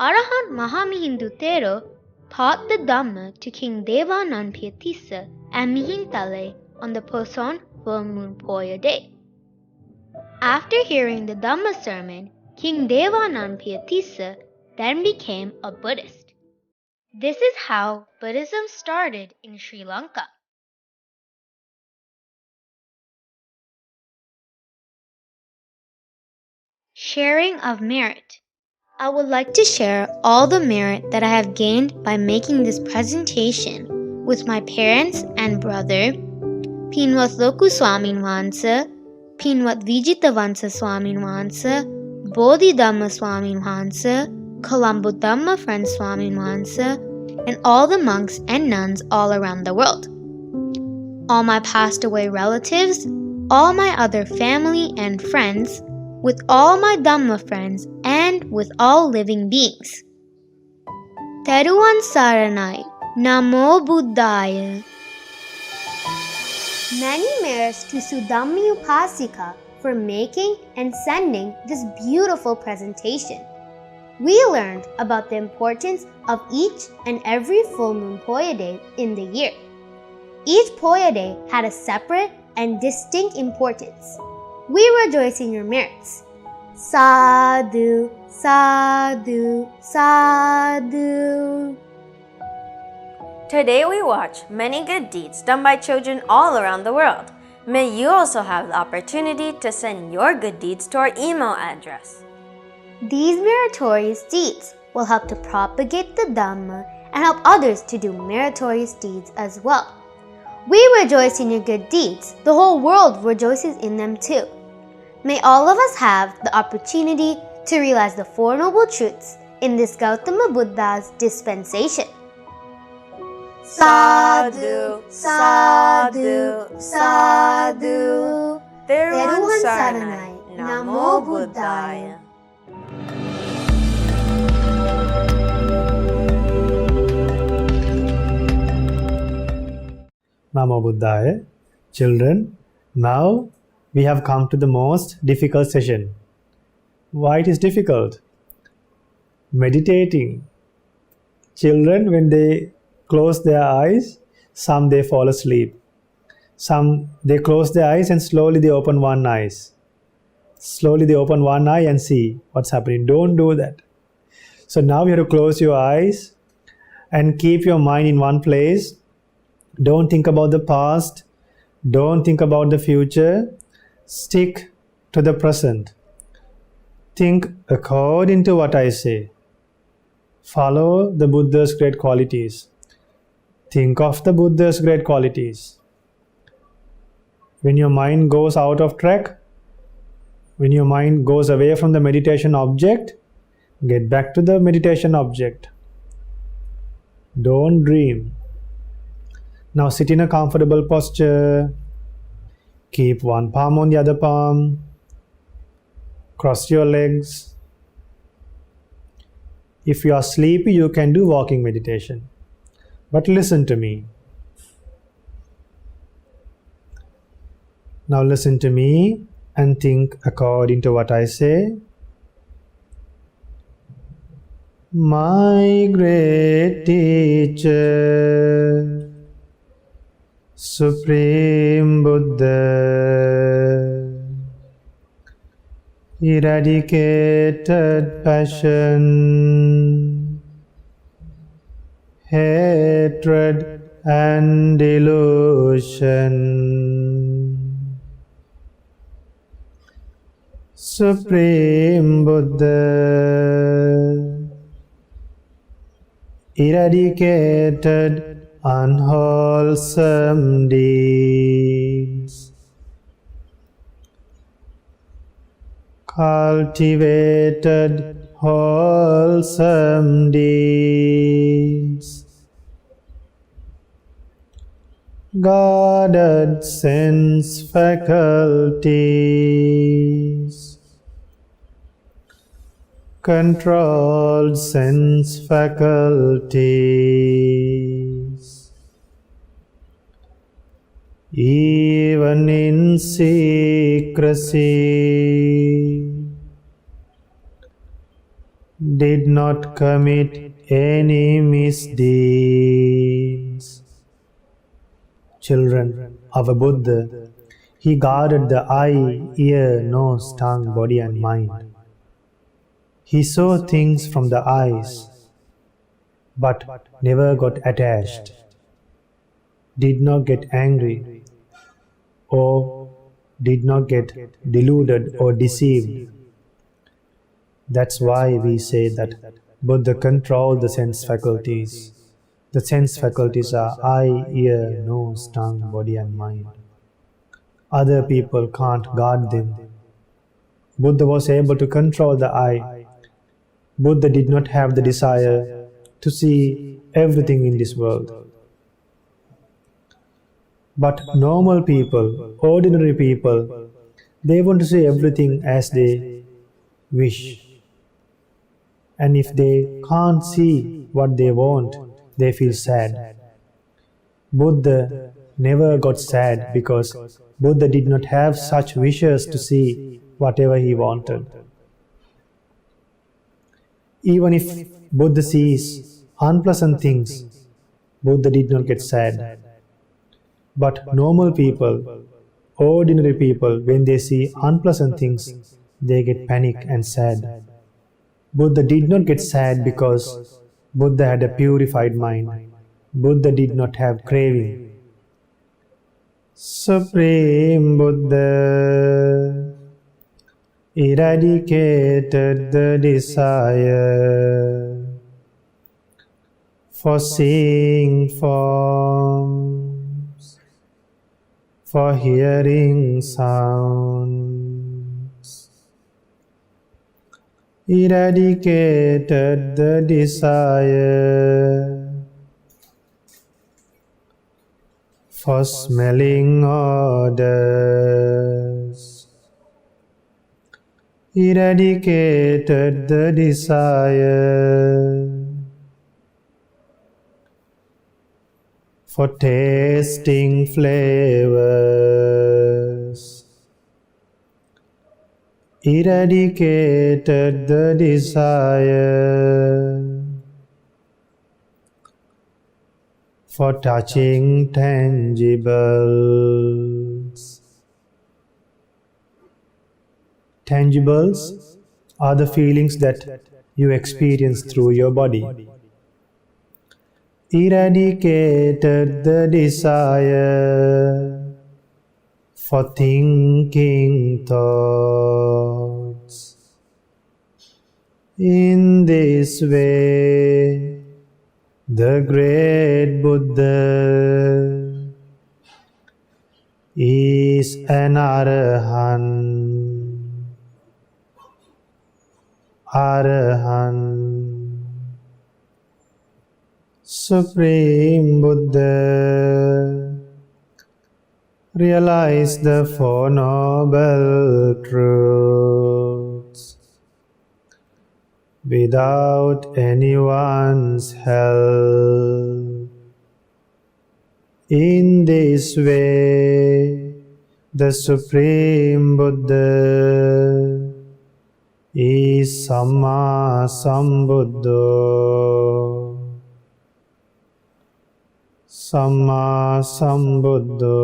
Arahant Mahamevnawa taught the Dhamma to King Devananpiyatissa and Mihintale on the Poson Full Moon Poya Day. After hearing the Dhamma Sermon, King Devananpiyatissa then became a Buddhist. This is how Buddhism started in Sri Lanka. Sharing of merit. I would like to share all the merit that I have gained by making this presentation with my parents and brother, Pinwat Loku Swamin Vahanse, Pinwat Vijitavansa Swamin Vahanse, Bodhidhamma Swamin Vahanse, Colombo Dhamma Friend Swamin Vahanse, and all the monks and nuns all around the world. All my passed away relatives, all my other family and friends, with all my Dhamma friends, and with all living beings. Teruvan Saranai, Namo Buddhaya. Many merits to Sudhammi Upasika for making and sending this beautiful presentation. We learned about the importance of each and every full moon Poya day in the year. Each Poya day had a separate and distinct importance. We rejoice in your merits. Sadhu, sadhu, sadhu. Today we watch many good deeds done by children all around the world. May you also have the opportunity to send your good deeds to our email address. These meritorious deeds will help to propagate the Dhamma and help others to do meritorious deeds as well. We rejoice in your good deeds. The whole world rejoices in them too. May all of us have the opportunity to realize the Four Noble Truths in this Gautama Buddha's dispensation. Sadhu, sadhu, sadhu. Theruvan Saranai. Namo Buddhaya. Namo Buddhaya. Children, now we have come to the most difficult session. Why it is difficult? Meditating. Children, when they close their eyes, some they fall asleep. Some they close their eyes and slowly they open one eye. Slowly they open one eye and see what's happening. Don't do that. So now you have to close your eyes and keep your mind in one place. Don't think about the past. Don't think about the future. Stick to the present. Think according to what I say. Follow the Buddha's great qualities. Think of the Buddha's great qualities. When your mind goes out of track, when your mind goes away from the meditation object, get back to the meditation object. Don't dream. Now sit in a comfortable posture. Keep one palm on the other palm. Cross your legs. If you are sleepy, you can do walking meditation. But listen to me. Now listen to me and think according to what I say. My great teacher, Supreme Buddha, eradicated passion, hatred and delusion. Supreme Buddha, eradicated unwholesome deeds, cultivated wholesome deeds, guarded sense faculties, controlled sense faculties, even in secrecy, did not commit any misdeeds. Children, our Buddha, he guarded the eye, ear, nose, tongue, body and mind. He saw things from the eyes, but never got attached, did not get angry, or did not get deluded or deceived. That's why we say that Buddha controlled the sense faculties. The sense faculties are eye, ear, nose, tongue, body and mind. Other people can't guard them. Buddha was able to control the eye. Buddha did not have the desire to see everything in this world. But normal people, ordinary people, they want to see everything as they wish. And if they can't see what they want, they feel sad. Buddha never got sad because Buddha did not have such wishes to see whatever he wanted. Even if Buddha sees unpleasant things, Buddha did not get sad. But normal people, ordinary people, when they see unpleasant things, they get panic and sad. Buddha did not get sad because Buddha had a purified mind. Buddha did not have craving. Supreme Buddha eradicated the desire for seeing forms, for hearing sounds, eradicated the desire for smelling odors, eradicated the desire for tasting flavors, eradicated the desire for touching tangibles. Tangibles are the feelings that you experience through your body. Eradicated the desire for thinking thoughts. In this way, the great Buddha is an Arahant. Arahant, Supreme Buddha, realize the Four Noble Truths without anyone's help. In this way, the Supreme Buddha is Samma Sambuddho. Samma Sambuddho.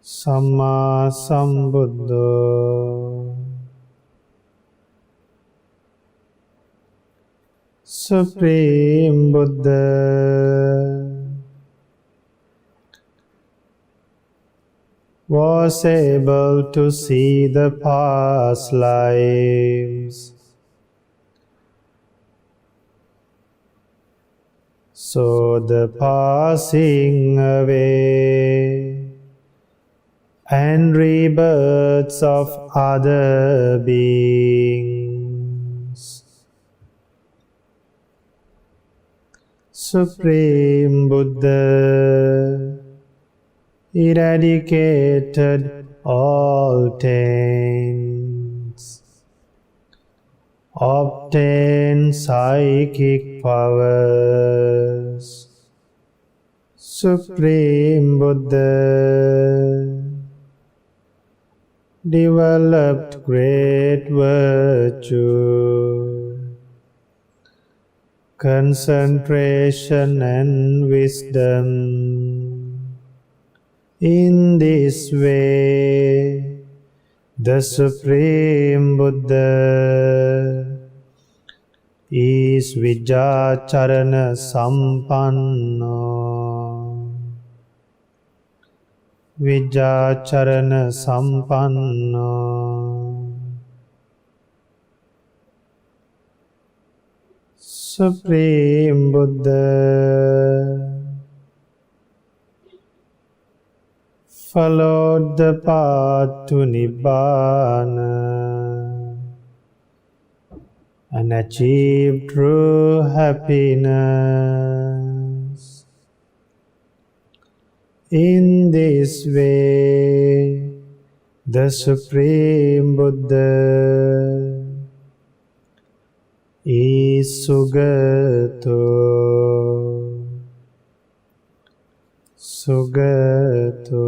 Samma Sambuddho. Supreme Buddha was able to see the past lives, so the passing away and rebirths of other beings. Supreme Buddha eradicated all taints, obtained psychic powers. Supreme Buddha developed great virtue, concentration and wisdom. In this way, the Supreme Buddha is Vijacharana Sampanno. Vijacharana Sampanno. Supreme Buddha followed the path to Nibbana and achieved true happiness. In this way, the Supreme Buddha is Sugato. Sugato.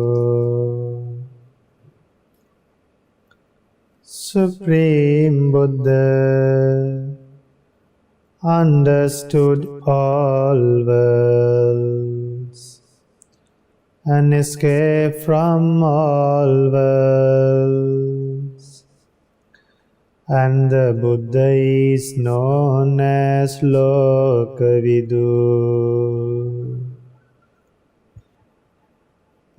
Supreme Buddha understood all worlds and escaped from all worlds, and the Buddha is known as Lokavidu.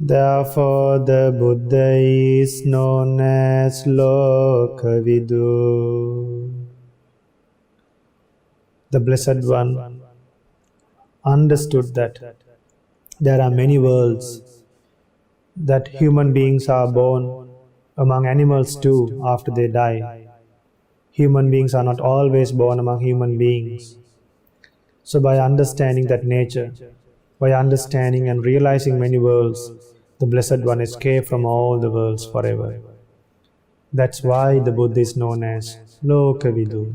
Therefore, the Buddha is known as Lokavidu. The Blessed One understood that there are many worlds, that human beings are born among animals too after they die. Human beings are not always born among human beings. So by understanding that nature, By understanding and realizing many worlds, the Blessed One escaped from all the worlds forever. That's why the Buddha is known as Lokavidu.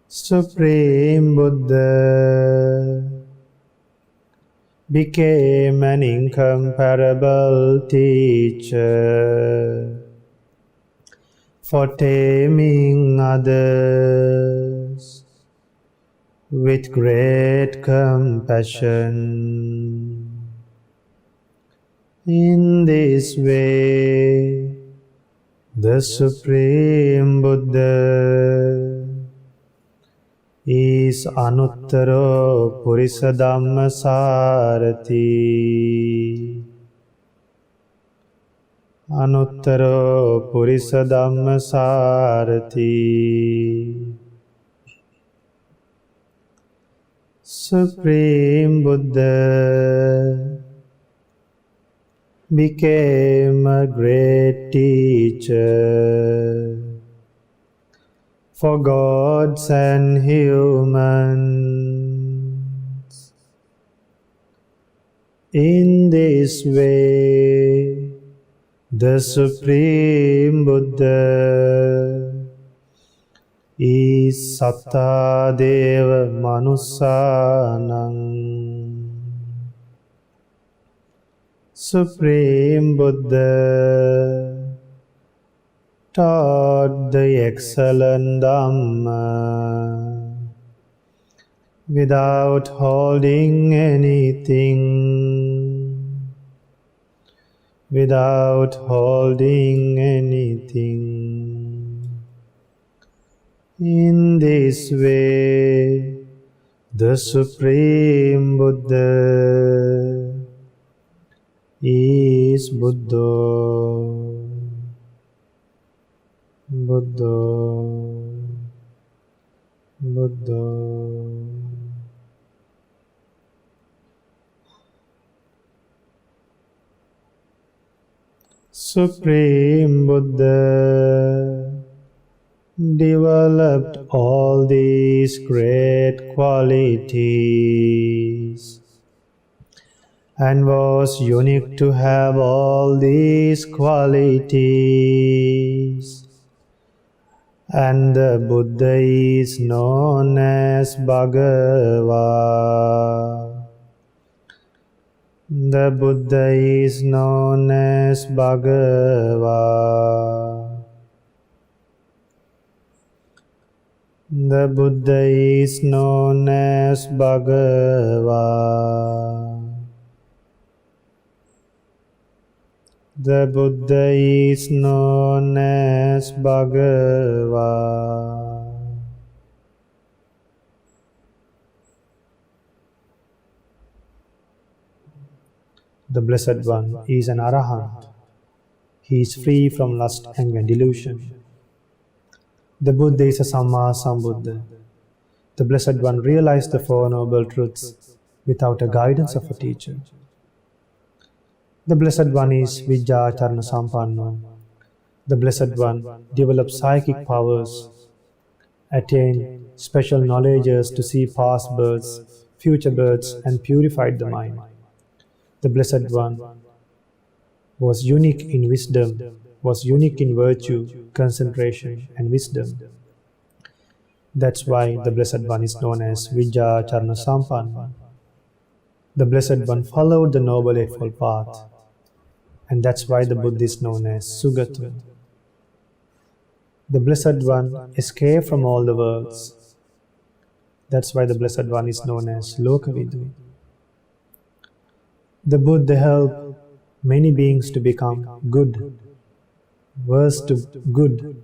Supreme Buddha became an incomparable teacher for taming others with great compassion. In this way, the Supreme Buddha is Anuttaro Purisa Dhamma Sarathi. Anuttaro Purisa Dhamma Sarathi. Supreme Buddha became a great teacher for gods and humans. In this way, the Supreme Buddha is Satta Deva Manussanam. Supreme Buddha taught the excellent Dhamma without holding anything. Without holding anything. In this way, the Supreme Buddha is Buddha. Buddha, Buddha. Supreme Buddha developed all these great qualities and was unique to have all these qualities. And the Buddha is known as Bhagava. The Buddha is known as Bhagava. The Buddha is known as Bhagava. The Buddha is known as Bhagava. The Blessed One is an Arahant. He is free from lust, anger, and delusion. The Buddha is a Samma Sambuddha. The Blessed One realized the Four Noble Truths without a guidance of a teacher. The Blessed One is Vijjacharana Sampanno. The Blessed One developed psychic powers, attained special knowledges to see past births, future births, and purified the mind. The Blessed One was unique in wisdom, was unique in virtue, concentration, and wisdom. That's why the Blessed One is known as Vijjacharana Sampanno. The Blessed One followed the Noble Eightfold Path, and that's why the Buddha is known as Sugata. The Blessed One escaped from all the worlds. That's why the Blessed One is known as Lokavidu. The Buddha helped many beings to become good, worse to good,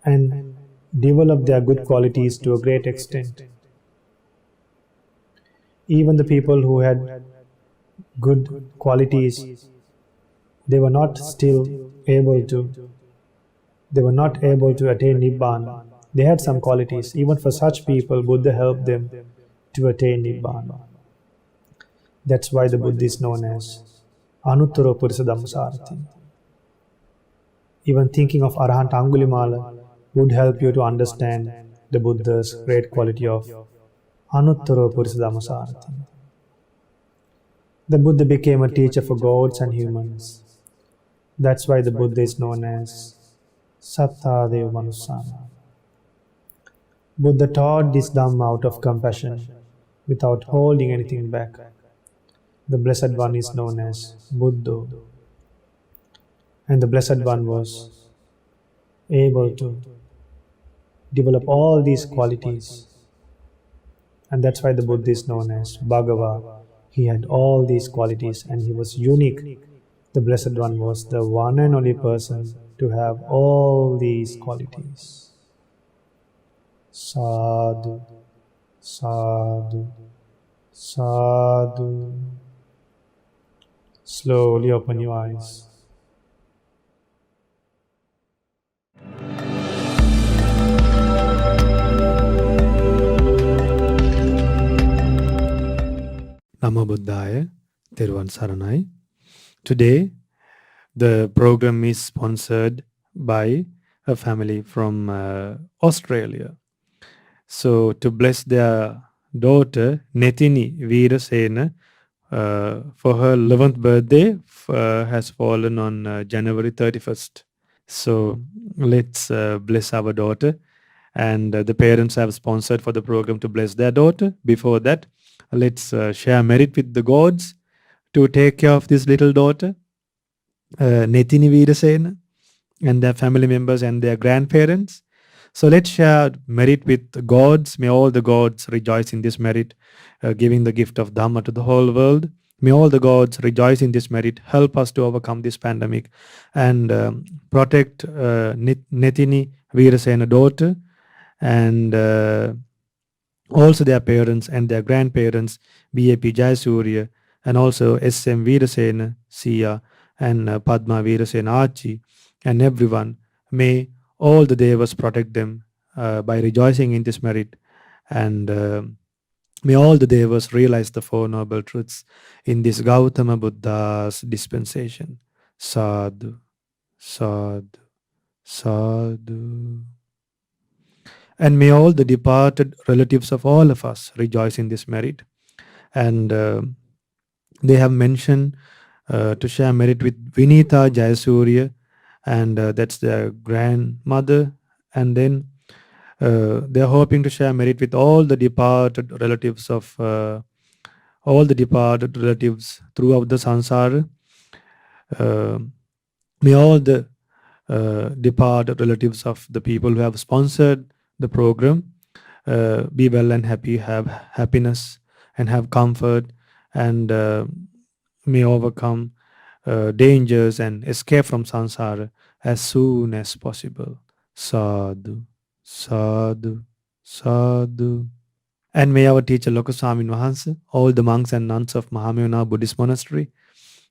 and develop their good qualities to a great extent. Even the people who had good qualities, they were not able to attain Nibbana. They had some qualities. Even for such people, Buddha helped them to attain Nibbana. That's why the Buddha is known as Anuttaro Purisa Dhamma Sarathi. Even thinking of Arahant Angulimala would help you to understand the Buddha's great quality of Anuttaro Purisa Dhammasarathi. The Buddha became a teacher for gods and humans. That's why the Buddha is known as Sattadeva Manusana. Buddha taught this Dhamma out of compassion, without holding anything back. The Blessed One is known as Buddha. And the Blessed One was able to develop all these qualities. And that's why the Buddha is known as Bhagava. He had all these qualities and he was unique. The Blessed One was the one and only person to have all these qualities. Sadhu, sadhu, sadhu. Slowly open your eyes. Namo Buddhaya, Theruvan Saranai. Today, the program is sponsored by a family from Australia. So, to bless their daughter, Netini Veerasena, for her 11th birthday, has fallen on January 31st. So, let's bless our daughter. And the parents have sponsored for the program to bless their daughter. Before that, let's share merit with the gods to take care of this little daughter, Netini Veerasena, and their family members and their grandparents. So let's share merit with the gods. May all the gods rejoice in this merit, giving the gift of Dhamma to the whole world. May all the gods rejoice in this merit, help us to overcome this pandemic and protect Netini Veerasena daughter and also their parents and their grandparents, BAP Jayasurya, and also SM Veerasena, Siya, and Padma Veerasena Achi, and everyone. May all the devas protect them by rejoicing in this merit, and may all the devas realize the Four Noble Truths in this Gautama Buddha's dispensation. Sadhu, sadhu, sadhu. And may all the departed relatives of all of us rejoice in this merit. And they have mentioned to share merit with Vinita Jayasurya, and that's their grandmother. And then they are hoping to share merit with all the departed relatives of throughout the samsara. May all the departed relatives of the people who have sponsored the program be well and happy, have happiness and have comfort, and may overcome dangers and escape from samsara as soon as possible. Sadhu, sadhu, sadhu. And may our teacher Lokaswamin Wahansa, all the monks and nuns of Mahamevnawa Buddhist Monastery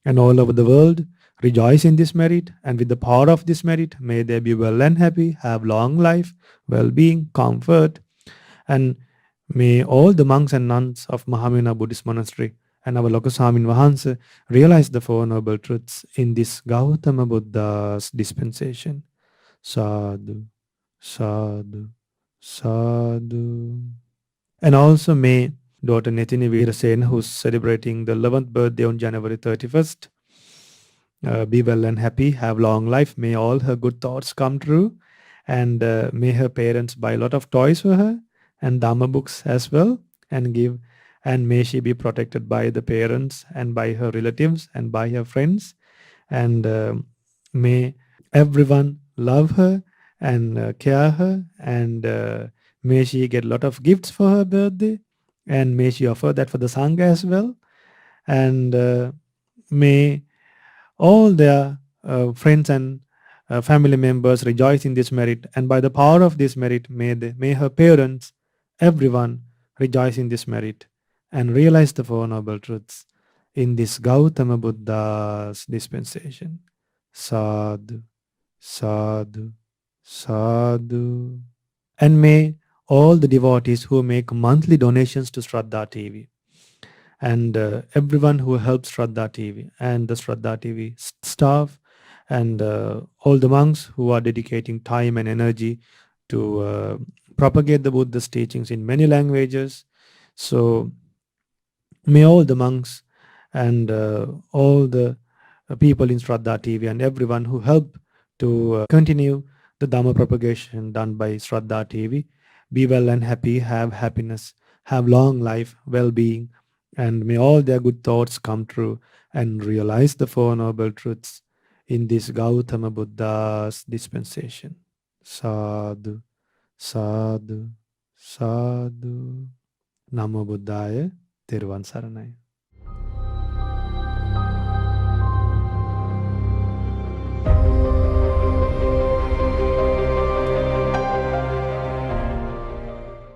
and all over the world rejoice in this merit, and with the power of this merit, may they be well and happy, have long life, well-being, comfort, and may all the monks and nuns of Mahamevnawa Buddhist Monastery and our Lokaswamin Wahansa realize the Four Noble Truths in this Gautama Buddha's dispensation. Sadhu, sadhu, sadhu. And also may daughter Netini Veerasena, who's celebrating the 11th birthday on January 31st, be well and happy, have long life. May all her good thoughts come true, and may her parents buy a lot of toys for her and Dhamma books as well and give, and may she be protected by the parents and by her relatives and by her friends, and may everyone love her and care her, and may she get a lot of gifts for her birthday, and may she offer that for the Sangha as well, and may all their friends and family members rejoice in this merit, and by the power of this merit, may her parents, everyone, rejoice in this merit and realize the Four Noble Truths in this Gautama Buddha's dispensation. Sadhu, sadhu, sadhu. And may all the devotees who make monthly donations to Shraddha TV, and everyone who helps Shraddha TV and the Shraddha TV staff, and all the monks who are dedicating time and energy to propagate the Buddha's teachings in many languages. So may all the monks and all the people in Shraddha TV and everyone who help to continue the Dhamma propagation done by Shraddha TV be well and happy, have happiness, have long life, well-being, and may all their good thoughts come true and realize the Four Noble Truths in this Gautama Buddha's dispensation. Sadhu, sadhu, sadhu. Namo Buddhaya, Theruvan Saranai.